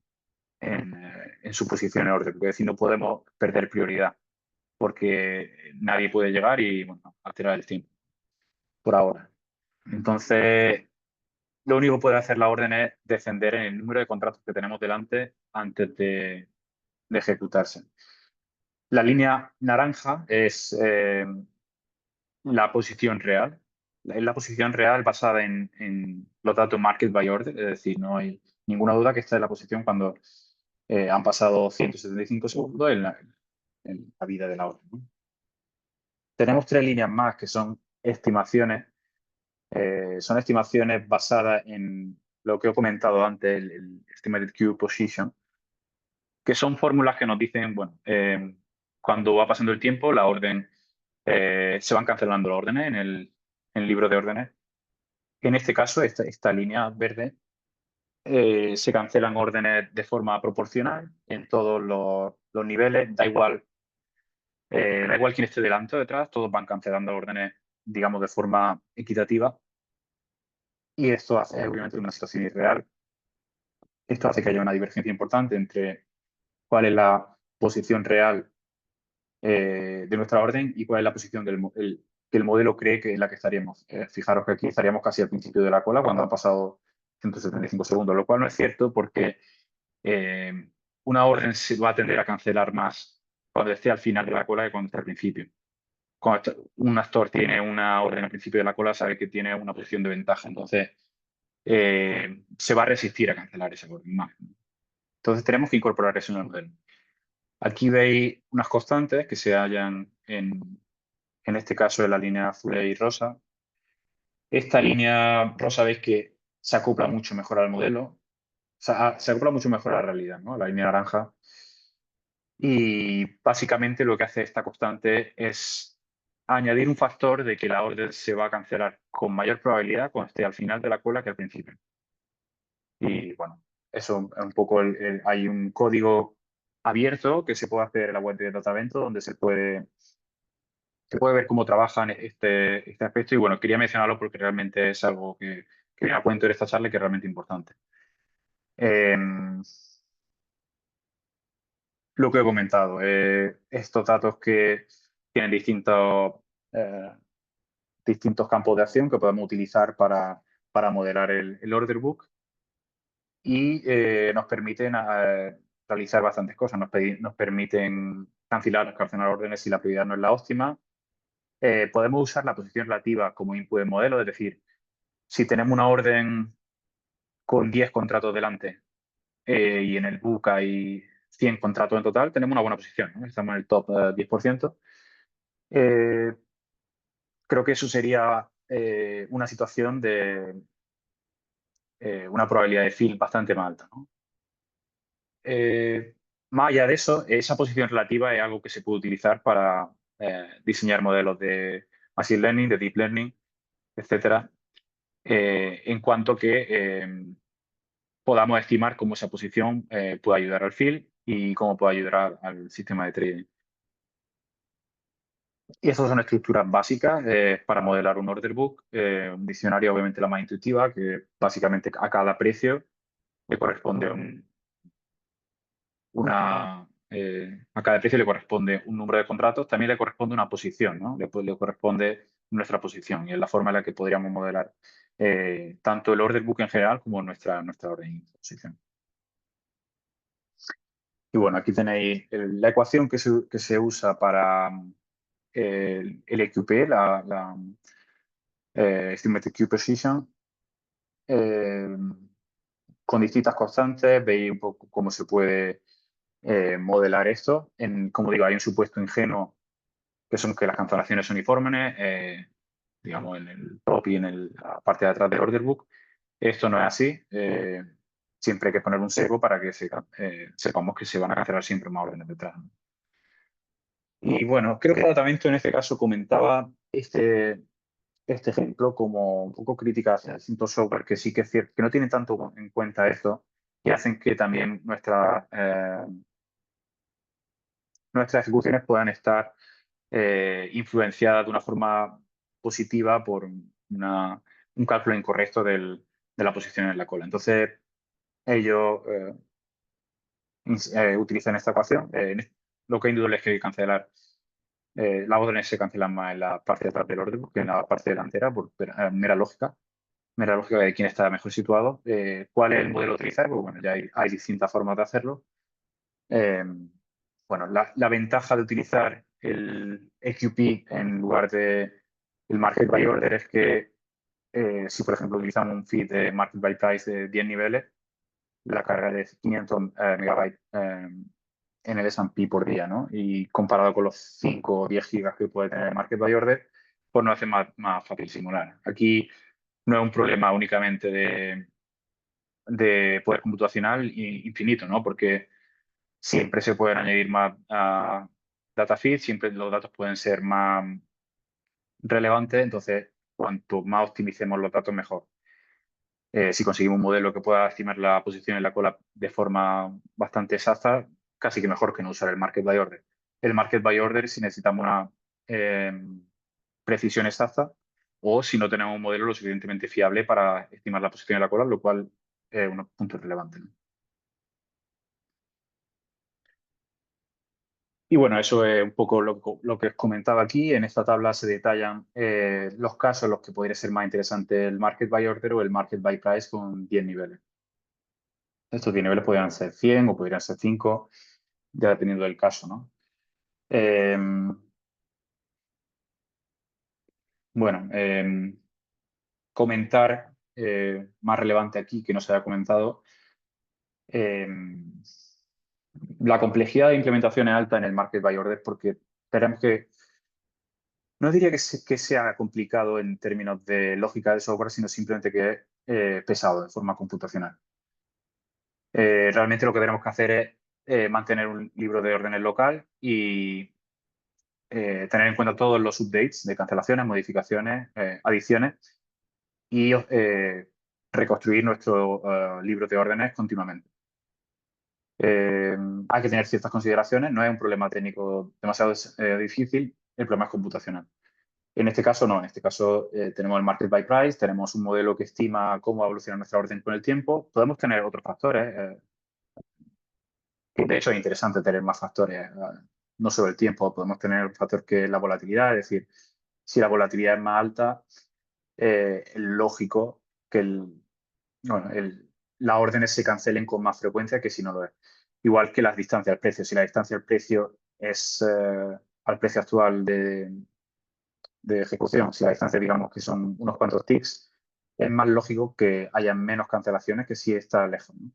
su posición en orden, es decir, no podemos perder prioridad porque nadie puede llegar y bueno, alterar el tiempo por ahora. Entonces, lo único que puede hacer la orden es descender en el número de contratos que tenemos delante antes de ejecutarse. La línea naranja es la posición real. Es la posición real basada en los datos market by order, es decir, no hay ninguna duda que esta es la posición cuando han pasado 175 segundos en la vida de la orden, ¿no? Tenemos tres líneas más que son estimaciones Son estimaciones basadas en lo que he comentado antes, el Estimated Queue Position, que son fórmulas que nos dicen, bueno, cuando va pasando el tiempo, la orden, se van cancelando las órdenes en el libro de órdenes. En este caso, esta línea verde, se cancelan órdenes de forma proporcional en todos los niveles, da igual quién esté delante o detrás, todos van cancelando órdenes, digamos, de forma equitativa. Y esto hace, obviamente, una situación irreal. Esto hace que haya una divergencia importante entre cuál es la posición real, de nuestra orden y cuál es la posición que el modelo cree que es la que estaríamos. Fijaros que aquí estaríamos casi al principio de la cola cuando han pasado 175 segundos, lo cual no es cierto porque eh, una orden se va a tender a cancelar más cuando esté al final de la cola que cuando esté al principio. Cuando un actor tiene una orden al principio de la cola, sabe que tiene una posición de ventaja, entonces se va a resistir a cancelar esa orden más. Entonces tenemos que incorporar eso en el modelo. Aquí veis unas constantes que se hallan en este caso en la línea azul y rosa. Esta línea rosa veis que se acopla mucho mejor al modelo, o sea, se acopla mucho mejor a la realidad, ¿no? La línea naranja. Y básicamente lo que hace esta constante es añadir un factor de que la orden se va a cancelar con mayor probabilidad cuando esté al final de la cola que al principio. Y bueno, eso es un poco hay un código abierto que se puede hacer en la web de Datavento donde se puede ver cómo trabajan este aspecto. Y bueno, quería mencionarlo porque realmente es algo que me da cuenta en esta charla y que es realmente importante. Eh, lo que he comentado, estos datos que tienen eh, distintos campos de acción que podemos utilizar para modelar el order book y nos permiten realizar bastantes cosas. Nos permiten cancelar órdenes si la prioridad no es la óptima. Podemos usar la posición relativa como input del modelo, es decir, si tenemos una orden con 10 contratos delante, y en el book hay 100 contratos en total, tenemos una buena posición, ¿no? Estamos en el top 10%. Eh, Creo que eso sería una situación de una probabilidad de fill bastante más alta, ¿no? Más allá de eso, esa posición relativa es algo que se puede utilizar para diseñar modelos de Machine Learning, de Deep Learning, etcétera, en cuanto que podamos estimar cómo esa posición puede ayudar al field y cómo puede ayudar al sistema de trading. Y estas son estructuras básicas para modelar un order book. Un diccionario, obviamente, la más intuitiva, que básicamente a cada precio le corresponde a cada precio le corresponde un número de contratos, también le corresponde una posición, ¿no? Le corresponde nuestra posición y es la forma en la que podríamos modelar tanto el order book en general como nuestra orden de posición. Y bueno, aquí tenéis la ecuación que se usa para el EQP, Estimated Queue Precision, eh, con distintas constantes. Veis un poco cómo se puede modelar esto. Como digo, hay un supuesto ingenuo que son que las cancelaciones son uniformes, digamos, en el top y en la parte de atrás del order book. Esto no es así. Siempre hay que poner un sesgo para que sepamos que se van a cancelar siempre más órdenes detrás, ¿no? Y bueno, creo que el tratamiento en este caso comentaba este ejemplo como un poco crítica hacia distintos software que sí que es cierto que no tienen tanto en cuenta esto y hacen que también nuestras ejecuciones puedan estar influenciadas de una forma positiva por un cálculo incorrecto de la posición en la cola. Entonces, ellos utilizan esta ecuación. Lo que hay induda es que cancelar. Las órdenes se cancelan más en la parte de atrás del orden que en la parte delantera por mera lógica de quién está mejor situado. ¿Cuál es el modelo a utilizar? Pues bueno, ya hay distintas formas de hacerlo. Eh, bueno, la ventaja de utilizar el EQP en lugar de el Market by Order es que si, por ejemplo, utilizamos un feed de Market by Price de 10 niveles, la carga de 500 megabytes en el S&P por día, ¿no? Y comparado con los 5 o 10 gigas que puede tener Market by Order, pues nos hace más fácil simular. Aquí no es un problema únicamente de poder computacional infinito, ¿no? Porque siempre se pueden añadir más data feeds, siempre los datos pueden ser más relevantes, entonces cuanto más optimicemos los datos, mejor. Si conseguimos un modelo que pueda estimar la posición en la cola de forma bastante exacta, casi que mejor que no usar el Market by Order. El Market by Order si necesitamos una eh, precisión exacta o si no tenemos un modelo lo suficientemente fiable para estimar la posición en la cola, lo cual es un punto relevante, ¿no? Y bueno, eso es un poco lo que os comentaba aquí. En esta tabla se detallan los casos en los que podría ser más interesante el Market by Order o el Market by Price con 10 niveles. Estos 10 niveles podrían ser 100 o podrían ser 5, ya dependiendo del caso, ¿no? Eh, bueno, comentar más relevante aquí que no se haya comentado. eh, la complejidad de implementación es alta en el Market by Order porque tenemos que no diría que sea complicado en términos de lógica de software, sino simplemente que es pesado de forma computacional. Realmente lo que tenemos que hacer es mantener un libro de órdenes local y tener en cuenta todos los updates de cancelaciones, modificaciones, adiciones y reconstruir nuestro libro de órdenes continuamente. Hay que tener ciertas consideraciones, no es un problema técnico demasiado difícil, el problema es computacional. En este caso no, en este caso tenemos el market by price, tenemos un modelo que estima cómo va a evolucionar nuestra orden con el tiempo. Podemos tener otros factores, que de hecho es interesante tener más factores, no solo el tiempo, podemos tener un factor que es la volatilidad, es decir, si la volatilidad es más alta, es lógico que bueno, las órdenes se cancelen con más frecuencia que si no lo es. Igual que las distancias al precio. Si la distancia al precio es al precio actual de ejecución, si la distancia digamos que son unos cuantos ticks, es más lógico que haya menos cancelaciones que si está lejos, ¿no?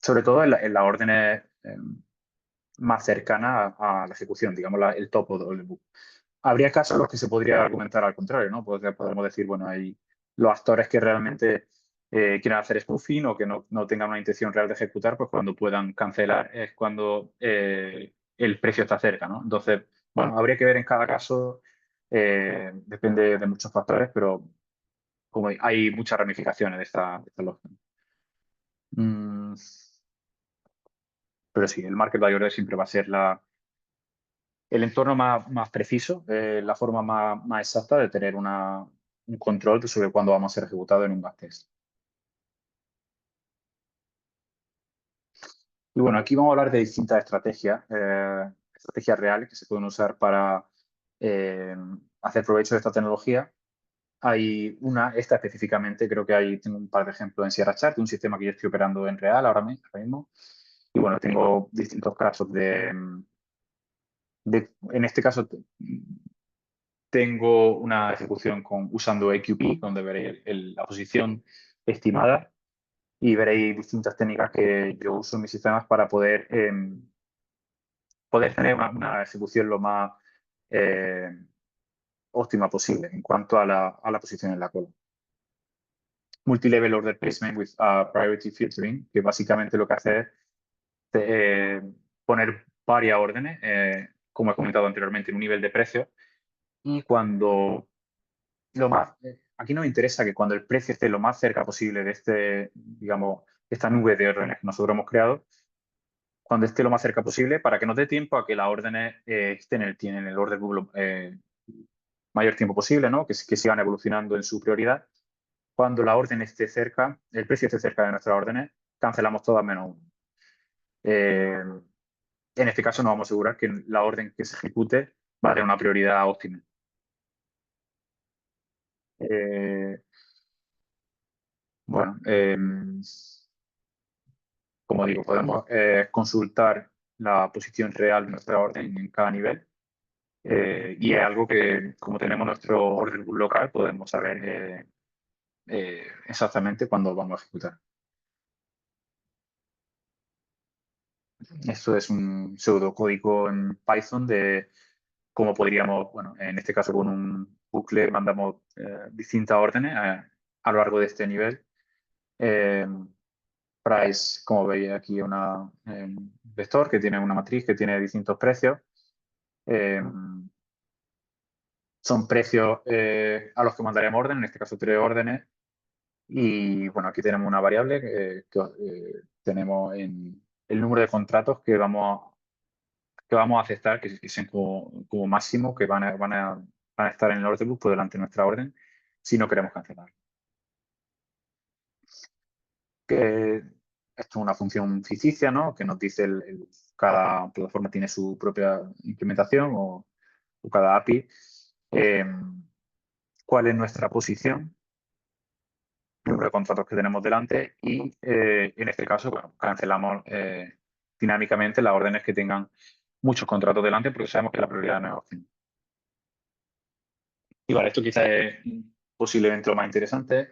Sobre todo en las órdenes más cercanas a la ejecución, digamos el topo del book. Habría casos en los que se podría argumentar al contrario, ¿no? Podemos decir, bueno, hay los actores que realmente quieran hacer spoofing o que no tengan una intención real de ejecutar, pues cuando puedan cancelar es cuando el precio está cerca, ¿no? Entonces, bueno, habría que ver en cada caso, depende de muchos factores, pero como hay muchas ramificaciones de esta lógica. Mm, pero sí, el market by order siempre va a ser el entorno más preciso, la forma más exacta de tener un control sobre cuándo vamos a ser ejecutados en un backtest. Y bueno, aquí vamos a hablar de distintas estrategias reales que se pueden usar para eh, hacer provecho de esta tecnología. Hay esta específicamente, creo que tengo un par de ejemplos en Sierra Chart, un sistema que yo estoy operando en real ahora mismo. Y bueno, tengo distintos casos en este caso, tengo una ejecución usando AQP, donde veréis la posición estimada y veréis distintas técnicas que yo uso en mis sistemas para poder tener una ejecución lo más eh, óptima posible en cuanto a la posición en la cola. Multilevel Order Placement with Priority Filtering, que básicamente lo que hace es eh, poner varias órdenes, como he comentado anteriormente, en un nivel de precio y cuando aquí nos interesa que cuando el precio esté lo más cerca posible de digamos, esta nube de órdenes que nosotros hemos creado, cuando esté lo más cerca posible, para que nos dé tiempo a que las órdenes estén en el orden mayor tiempo posible, ¿no? Que sigan evolucionando en su prioridad. Cuando la orden esté cerca, el precio esté cerca de nuestras órdenes, cancelamos todas menos uno. En este caso nos vamos a asegurar que la orden que se ejecute va a tener una prioridad óptima. Eh, bueno, como digo, podemos consultar la posición real de nuestra orden en cada nivel y es algo que, como tenemos nuestro orden local, podemos saber exactamente cuándo vamos a ejecutar. Esto es un pseudocódigo en Python de cómo podríamos, bueno, en este caso con un bucle mandamos distintas órdenes a lo largo de este nivel. Eh, Price, como veis aquí, un vector que tiene una matriz que tiene distintos precios. Eh, Son precios a los que mandaremos orden, en este caso 3 órdenes. Y bueno, aquí tenemos una variable que tenemos en el número de contratos que vamos a aceptar, que sean como máximo, que van a estar en el order book por delante de nuestra orden, si no queremos cancelar. Que esto es una función ficticia, ¿no? Que nos dice cada plataforma tiene su propia implementación o cada API. ¿Cuál es nuestra posición? Número de contratos que tenemos delante y en este caso, bueno, cancelamos dinámicamente las órdenes que tengan muchos contratos delante porque sabemos que la prioridad no es opción. Y vale, esto quizás es posiblemente lo más interesante.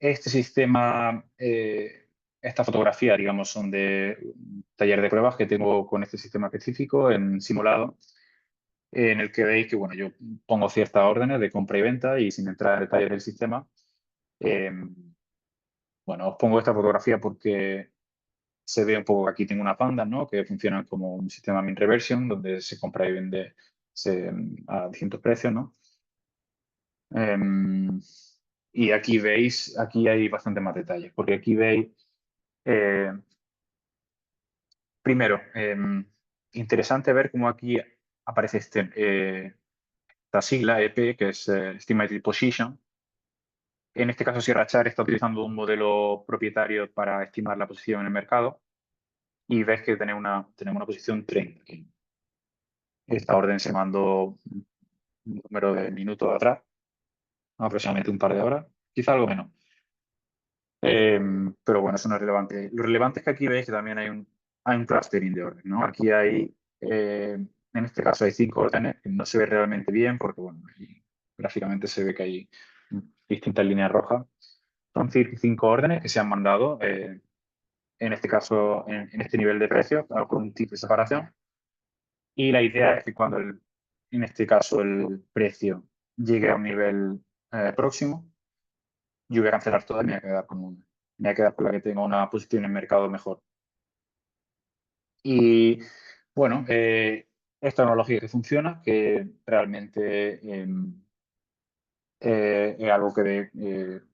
Este sistema, esta fotografía, digamos, son de un taller de pruebas que tengo con este sistema específico en simulado, en el que veis que, bueno, yo pongo ciertas órdenes de compra y venta y sin entrar en detalles del sistema. eh, bueno, os pongo esta fotografía porque se ve un poco que aquí tengo unas bandas, ¿no? Que funcionan como un sistema mean reversion, donde se compra y vende a distintos precios, ¿no? Em, y aquí veis, aquí hay bastante más detalles, porque aquí veis, eh, primero, interesante ver cómo aquí aparece esta sigla EP, que es Estimated Position. En este caso, Sierra Char está utilizando un modelo propietario para estimar la posición en el mercado y ves que tenemos una posición 30 aquí. Esta orden se mandó un número de minutos atrás, aproximadamente un par de horas, quizá algo menos. Pero bueno, eso no es relevante. Lo relevante es que aquí veis que también hay un clustering de órdenes, ¿no? Aquí en este caso hay 5 órdenes, que no se ve realmente bien porque, bueno, gráficamente se ve que hay distintas líneas rojas. Son 5 órdenes que se han mandado, en este caso, en este nivel de precio, con un tipo de separación. Y la idea es que cuando, en este caso, el precio llegue a un nivel próximo, yo voy a cancelar todas y me voy a quedar con una. Me voy a quedar con la que tenga una posición en el mercado mejor. Y bueno, esta es una lógica que funciona, que realmente es algo que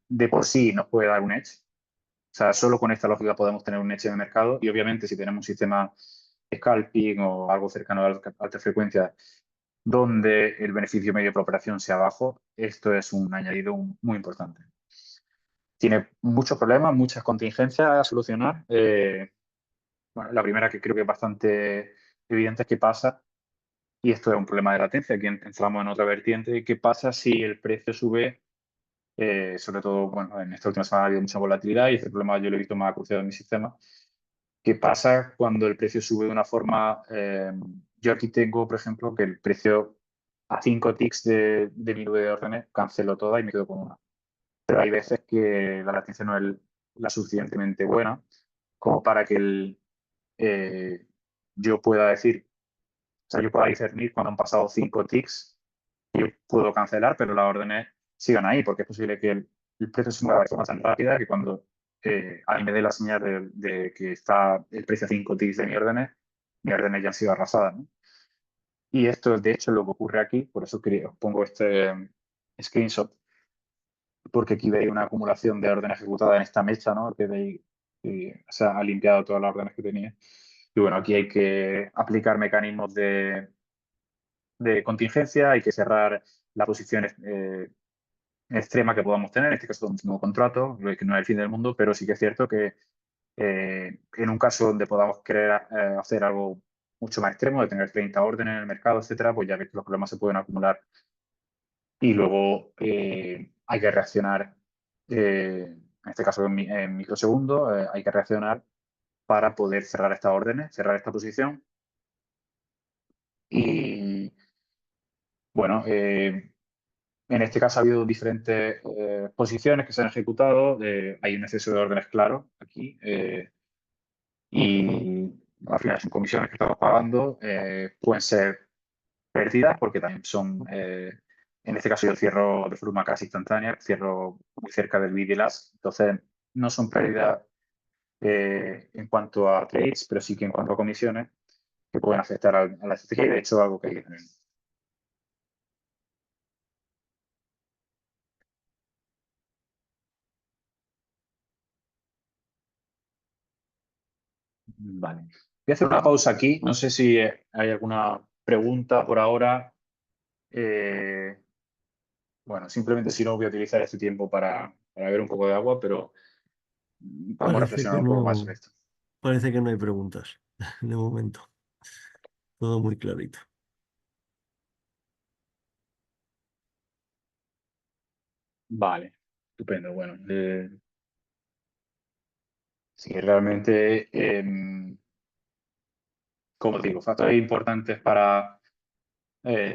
de por sí nos puede dar un edge. O sea, solo con esta lógica podemos tener un edge en el mercado y obviamente si tenemos un sistema scalping o algo cercano a alta frecuencia donde el beneficio medio por operación sea bajo, esto es un añadido muy importante. Tiene muchos problemas, muchas contingencias a solucionar. Bueno, la primera que creo que es bastante evidente es qué pasa, y esto es un problema de latencia, aquí entramos en otra vertiente, qué pasa si el precio sube, sobre todo, bueno, en esta última semana ha habido mucha volatilidad y este problema yo lo he visto más acuciado en mi sistema. ¿Qué pasa cuando el precio sube de una forma? Yo aquí tengo, por ejemplo, que el precio a 5 ticks de mi nube de órdenes cancelo toda y me quedo con una. Pero hay veces que la latencia no es la suficientemente buena como para que yo pueda decir, o sea, yo pueda discernir cuando han pasado 5 ticks, yo puedo cancelar, pero las órdenes sigan ahí, porque es posible que el precio se mueva de forma tan rápida que cuando a mí me dé la señal de que está el precio a 5 ticks de mis órdenes ya han sido arrasadas, ¿no? Y esto, de hecho, es lo que ocurre aquí, por eso os pongo este screenshot, porque aquí veis una acumulación de órdenes ejecutadas en esta mecha, ¿no? Que veis que se ha limpiado todas las órdenes que tenía. Y bueno, aquí hay que aplicar mecanismos de contingencia, hay que cerrar la posición extrema que podamos tener, en este caso un nuevo contrato, que no es el fin del mundo, pero sí que es cierto que en un caso donde podamos querer hacer algo mucho más extremo, de tener 30 órdenes en el mercado, etcétera, pues ya veis que los problemas se pueden acumular y luego hay que reaccionar, en este caso en microsegundos, hay que reaccionar para poder cerrar estas órdenes, cerrar esta posición. Y bueno, en este caso ha habido diferentes posiciones que se han ejecutado, hay un exceso de órdenes claro aquí y al final son comisiones que estamos pagando, pueden ser pérdidas porque también son En este caso yo cierro de forma casi instantánea, cierro muy cerca del bid y el ask. Entonces, no son pérdidas en cuanto a trades, pero sí que en cuanto a comisiones que pueden afectar a la estrategia y de hecho algo que hay que tener. Vale. Voy a hacer una pausa aquí. No sé si hay alguna pregunta por ahora. Eh, bueno, simplemente si no voy a utilizar este tiempo para beber un poco de agua, pero podemos Parece reflexionar que un poco más sobre no, esto. parece que no hay preguntas de momento. Todo muy clarito. Vale, estupendo. Bueno, sí, realmente, como digo, factores importantes para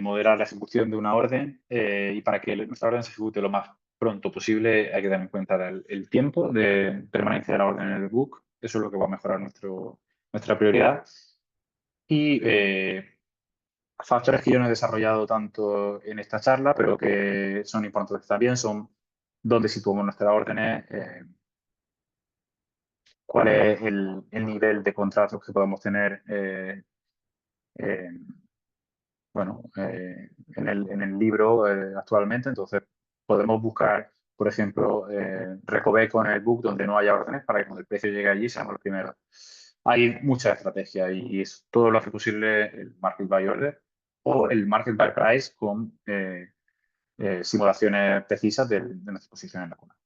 moderar la ejecución de una orden y para que nuestra orden se ejecute lo más pronto posible hay que tener en cuenta el tiempo de permanencia de la orden en el book. Eso es lo que va a mejorar nuestra prioridad. Y factores que yo no he desarrollado tanto en esta charla, pero que son importantes también, son dónde situamos nuestras órdenes, cuál es el nivel de contratos que podemos tener eh, bueno, en el libro actualmente. Entonces, podemos buscar, por ejemplo, recoveco en el book donde no haya órdenes para que cuando el precio llegue allí seamos los primeros. Hay mucha estrategia y todo lo hace posible el Market by Order o el Market by Price con simulaciones precisas de nuestra posición en la cuna.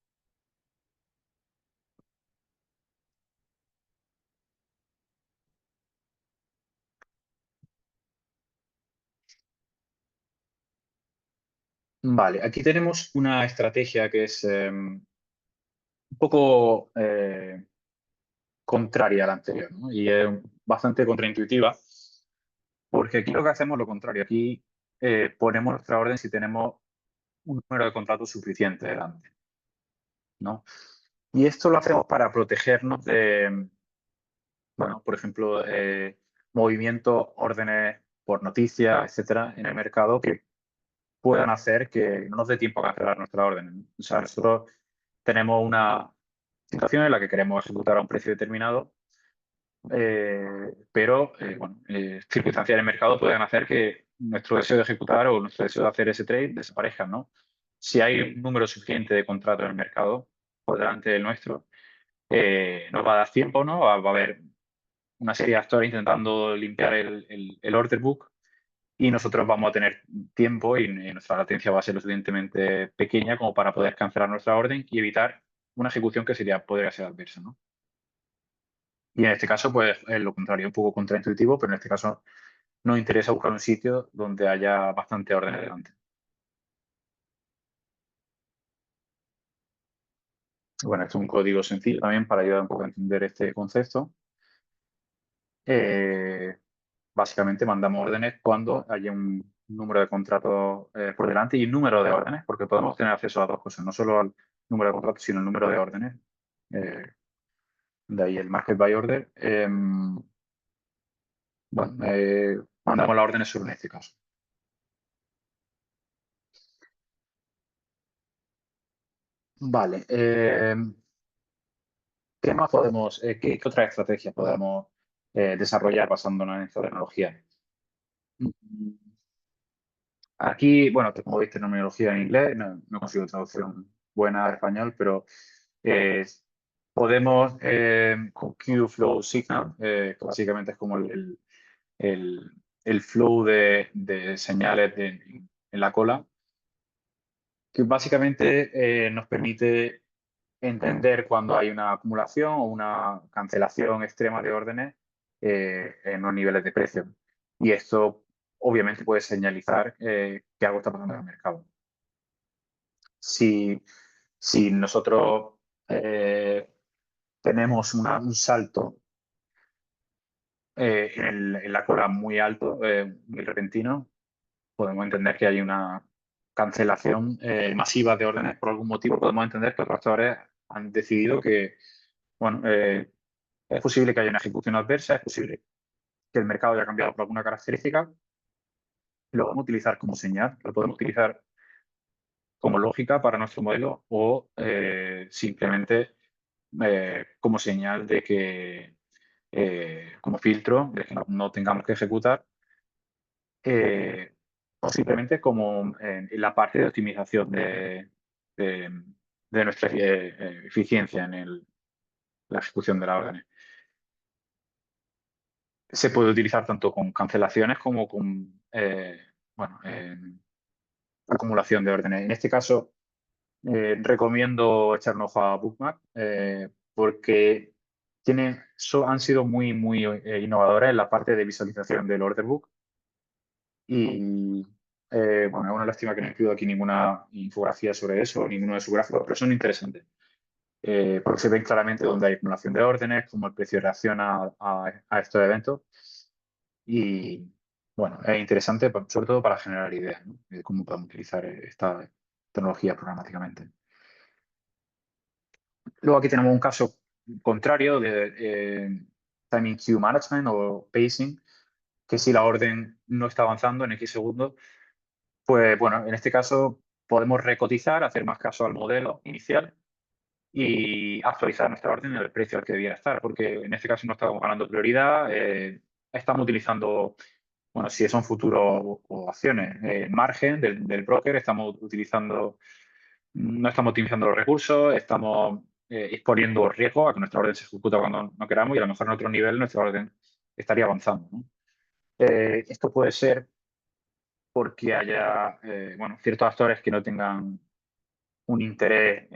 Vale, aquí tenemos una estrategia que es un poco contraria a la anterior, ¿no? Y es bastante contraintuitiva, porque aquí lo que hacemos es lo contrario. Aquí ponemos nuestra orden si tenemos un número de contratos suficiente delante, ¿no? Y esto lo hacemos para protegernos de, bueno, por ejemplo, movimientos, órdenes por noticias, etcétera, en el mercado que puedan hacer que no nos dé tiempo a cancelar nuestra orden. O sea, nosotros tenemos una situación en la que queremos ejecutar a un precio determinado, pero bueno, circunstancias del mercado pueden hacer que nuestro deseo de ejecutar o nuestro deseo de hacer ese trade desaparezcan, ¿no? Si hay un número suficiente de contratos en el mercado por delante del nuestro, nos va a dar tiempo, ¿no? Va a haber una serie de actores intentando limpiar el order book y nosotros vamos a tener tiempo y nuestra latencia va a ser lo suficientemente pequeña como para poder cancelar nuestra orden y evitar una ejecución que podría ser adversa, ¿no? Y en este caso, pues es lo contrario, un poco contraintuitivo, pero en este caso nos interesa buscar un sitio donde haya bastante orden delante. Bueno, esto es un código sencillo también para ayudar un poco a entender este concepto. Eh, Básicamente mandamos órdenes cuando haya un número de contratos por delante y un número de órdenes, porque podemos tener acceso a dos cosas, no solo al número de contratos, sino el número de órdenes. Eh, de ahí el market by order. Bueno, mandamos las órdenes solo en este caso. Vale. ¿Qué más podemos, qué otra estrategia podemos desarrollar basándonos en esta tecnología? Mm, Aquí, bueno, como veis, terminología en inglés, no consigo traducción buena al español, pero eh, podemos con Q-Flow Signal, que básicamente es como el- el flow de señales en la cola, que básicamente nos permite entender cuando hay una acumulación o una cancelación extrema de órdenes en los niveles de precio. Y esto obviamente puede señalizar que algo está pasando en el mercado. Si, si nosotros eh, tenemos un salto en la cola muy alto, muy repentino, podemos entender que hay una cancelación masiva de órdenes por algún motivo. Podemos entender que los actores han decidido que, bueno, es posible que haya una ejecución adversa, es posible que el mercado haya cambiado por alguna característica. Lo podemos utilizar como señal, lo podemos utilizar como lógica para nuestro modelo o simplemente como señal de que, como filtro, de que no tengamos que ejecutar, eh, o simplemente como en la parte de optimización de- de nuestra eficiencia en la ejecución de la orden. Se puede utilizar tanto con cancelaciones como con bueno, acumulación de órdenes. En este caso, recomiendo echar un ojo a Bookmap porque han sido muy innovadoras en la parte de visualización del order book y bueno, es una lástima que no he incluido aquí ninguna infografía sobre eso, ninguno de sus gráficos, pero son interesantes. Porque se ven claramente dónde hay acumulación de órdenes, cómo el precio reacciona a estos eventos. Y bueno, es interesante sobre todo para generar ideas, ¿no? De cómo podemos utilizar esta tecnología programáticamente. Luego aquí tenemos un caso contrario de timing queue management o pacing, que si la orden no está avanzando en X segundos, pues bueno, en este caso podemos recotizar, hacer más caso al modelo inicial y actualizar nuestra orden en el precio al que debiera estar, porque en este caso no estamos ganando prioridad, estamos utilizando, bueno, si son futuros o acciones, margen del broker, estamos utilizando, no estamos optimizando los recursos, estamos exponiendo riesgo a que nuestra orden se ejecuta cuando no queramos y a lo mejor en otro nivel nuestra orden estaría avanzando, ¿no? Esto puede ser porque haya, bueno, ciertos actores que no tengan un interés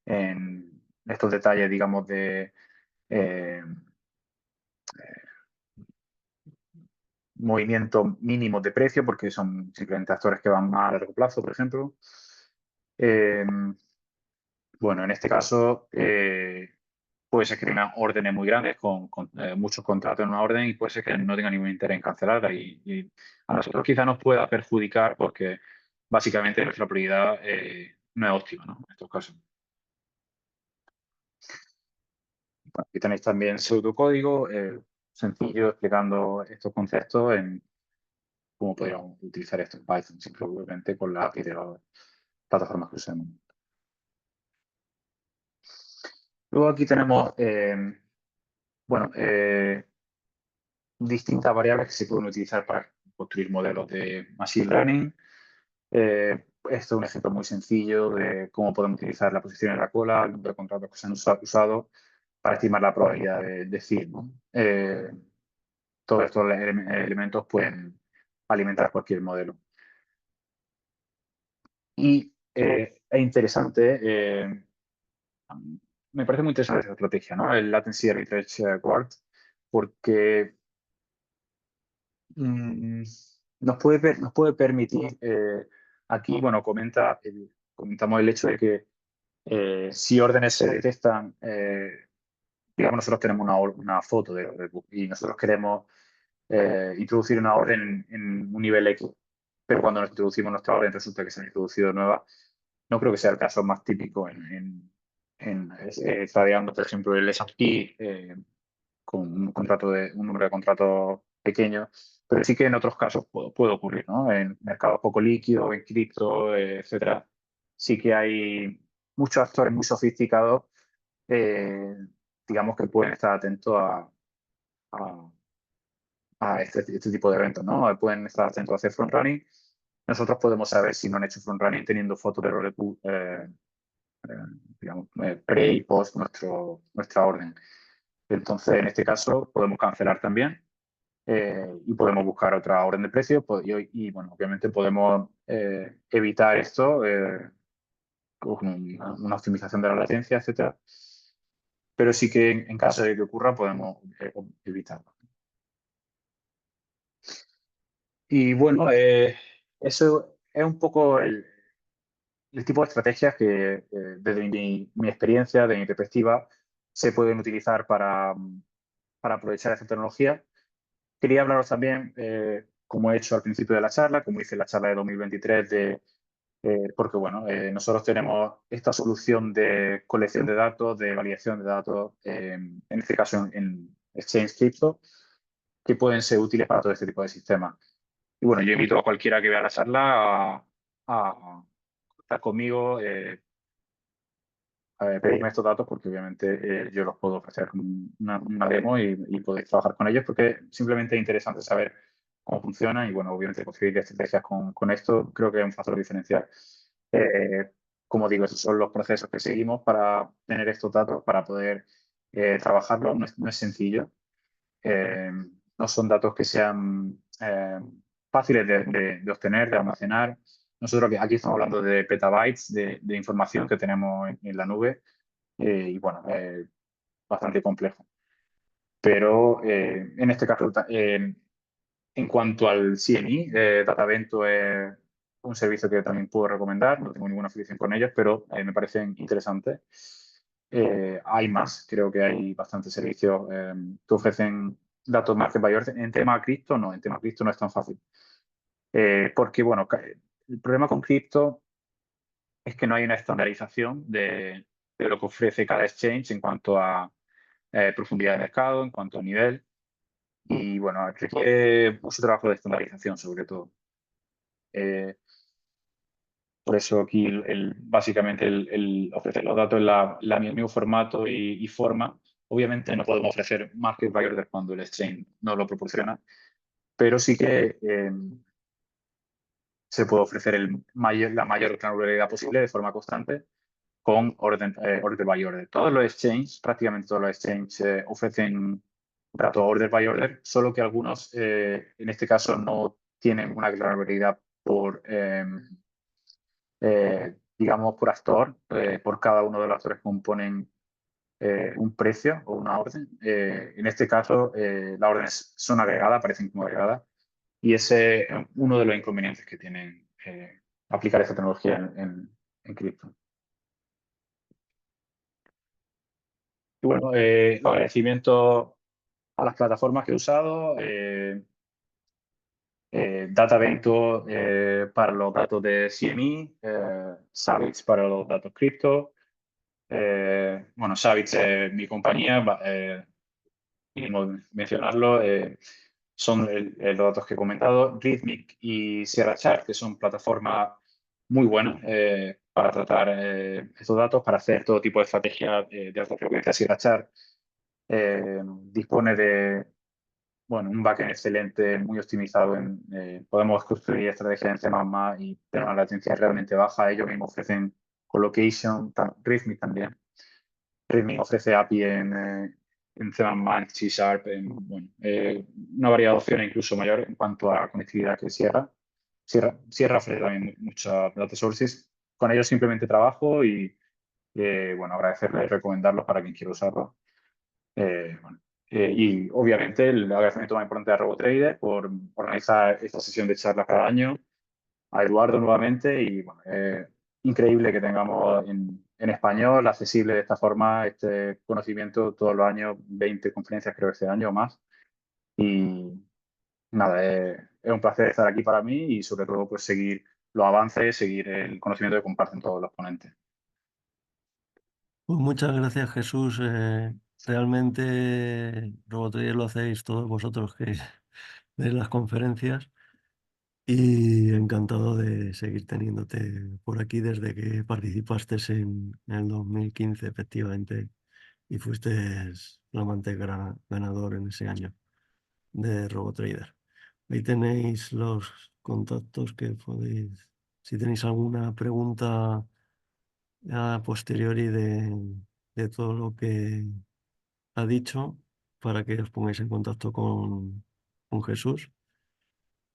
en estos detalles, digamos, de eh, movimientos mínimos de precio, porque son simplemente actores que van más a largo plazo, por ejemplo. Eh, bueno, en este caso, puede ser que tengan órdenes muy grandes con muchos contratos en una orden y puede ser que no tengan ningún interés en cancelarla y a nosotros quizá nos pueda perjudicar porque básicamente nuestra prioridad no es óptima, ¿no? En estos casos. Bueno, aquí tenéis también pseudocódigo sencillo explicando estos conceptos en cómo podríamos utilizar esto en Python, simplemente con la API de las plataformas que usemos. Luego aquí tenemos, bueno, distintas variables que se pueden utilizar para construir modelos de Machine Learning. Esto es un ejemplo muy sencillo de cómo podemos utilizar la posición en la cola, el número de contratos que se han usado para estimar la probabilidad de decir, ¿no? Todos estos elementos pueden alimentar cualquier modelo. Y es interesante, me parece muy interesante esta estrategia, ¿no? El Latency Arbitrage Guard, porque mm, nos puede permitir, aquí, bueno, comentamos el hecho de que si órdenes se detectan, digamos, nosotros tenemos una foto del book y nosotros queremos introducir una orden en un nivel X, pero cuando nos introducimos nuestra orden resulta que se han introducido nuevas. No creo que sea el caso más típico tradeando, por ejemplo, el S&P con un número de contratos pequeño, pero sí que en otros casos puede ocurrir, ¿no? En mercados poco líquidos, en cripto, etcétera, sí que hay muchos actores muy sofisticados, eh, digamos, que pueden estar atentos a- a este tipo de eventos, ¿no? Pueden estar atentos a hacer front running. Nosotros podemos saber si no han hecho front running teniendo fotos de roleplay, digamos, pre y post nuestra orden. Entonces, en este caso, podemos cancelar también y podemos buscar otra orden de precio y, bueno, obviamente podemos evitar esto con una optimización de la latencia, etcétera. Pero sí que en caso de que ocurra podemos evitarlo. Y bueno, eso es un poco el tipo de estrategias que desde mi experiencia, de mi perspectiva, se pueden utilizar para aprovechar esta tecnología. Quería hablaros también, como he hecho al principio de la charla, como hice en la charla de 2023, porque bueno, nosotros tenemos esta solución de colección de datos, de validación de datos, en este caso en Exchange Crypto, que pueden ser útiles para todo este tipo de sistemas. Y bueno, yo invito a cualquiera que vea la charla contactar conmigo, pedirme estos datos porque obviamente yo los puedo ofrecer como una demo y podéis trabajar con ellos porque simplemente es interesante saber cómo funciona y bueno, obviamente construir estrategias con esto creo que es un factor diferencial. Eh, Como digo, esos son los procesos que seguimos para tener estos datos, para poder trabajarlos. No es sencillo. Eh, no son datos que sean fáciles de obtener, de almacenar. Nosotros aquí estamos hablando de petabytes de información que tenemos en la nube y bueno, bastante complejo. Pero en este caso, en cuanto al CMI, Datavento es un servicio que también puedo recomendar. No tengo ninguna afiliación con ellos, pero me parecen interesantes. Hay más, creo que hay bastantes servicios que ofrecen datos market by order. En tema cripto, no, en tema cripto no es tan fácil. Porque, bueno, el problema con cripto es que no hay una estandarización de lo que ofrece cada exchange en cuanto a profundidad de mercado, en cuanto a nivel. Y bueno, requiere mucho trabajo de estandarización, sobre todo. Eh, por eso aquí básicamente el ofrecer los datos en el mismo formato y forma. Obviamente no podemos ofrecer market by order cuando el exchange no lo proporciona, pero sí que se puede ofrecer la mayor granularidad posible de forma constante con order by order. Todos los exchanges, prácticamente todos los exchanges ofrecen datos order by order, solo que algunos en este caso no tienen una granularidad por digamos, por actor. Por cada uno de los actores componen un precio o una orden. En este caso, las órdenes son agregadas, aparecen como agregadas, y ese es uno de los inconvenientes que tienen aplicar esta tecnología en cripto. Y bueno, los agradecimientos a las plataformas que he usado. Datavento para los datos de CME, Savix para los datos cripto. Bueno, Savix es mi compañía, mínimo mencionarlo. Son los datos que he comentado. Rhythmic y Sierra Chart, que son plataformas muy buenas para tratar estos datos, para hacer todo tipo de estrategias de alta frecuencia. Sierra Chart dispone de bueno, un backend excelente, muy optimizado. Podemos construir estrategias en C++ y tener una latencia realmente baja. Ellos mismos ofrecen colocation, Rhythmic también. Rhythmic ofrece API en C++, en C Sharp, bueno, una variedad de opciones incluso mayor en cuanto a conectividad que Sierra. Sierra ofrece también muchas data sources. Con ellos simplemente trabajo y, bueno, agradecerles y recomendarlos para quien quiera usarlo. Bueno, y obviamente el agradecimiento más importante a RoboTrader por organizar esta sesión de charlas cada año, a Eduardo nuevamente y bueno, increíble que tengamos en español, accesible de esta forma, este conocimiento todos los años, 20 conferencias creo que este año o más. Y nada, es un placer estar aquí para mí y sobre todo pues seguir los avances, seguir el conocimiento que comparten todos los ponentes. Pues muchas gracias, Jesús. Realmente Robotrayer lo hacéis todos vosotros que de las conferencias y encantado de seguir teniéndote por aquí desde que participaste en el 2015, efectivamente, y fuiste flamante ganador en ese año de RoboTrader. Ahí tenéis los contactos que podéis, si tenéis alguna pregunta a posteriori de todo lo que ha dicho, para que os pongáis en contacto con Jesús.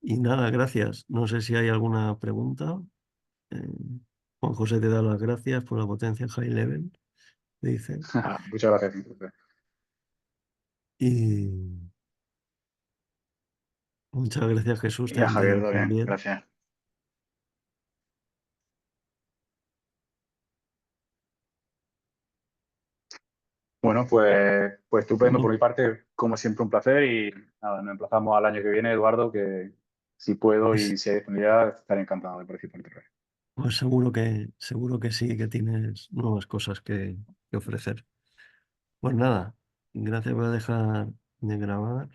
Y nada, gracias. No sé si hay alguna pregunta. Eh, Juan José te da las gracias por la potencia high level, dice. Muchas gracias. Y muchas gracias, Jesús, Y a también te Javier doy también, también. gracias. Bueno, pues estupendo por Bueno, mi parte, como siempre un placer y nada, nos emplazamos al año que viene, Eduardo, que si puedo pues, y si hay disponibilidad, estaré encantado de participar en tu red. pues seguro que sí, que tienes nuevas cosas que ofrecer. Pues nada, gracias, voy a dejar de grabar.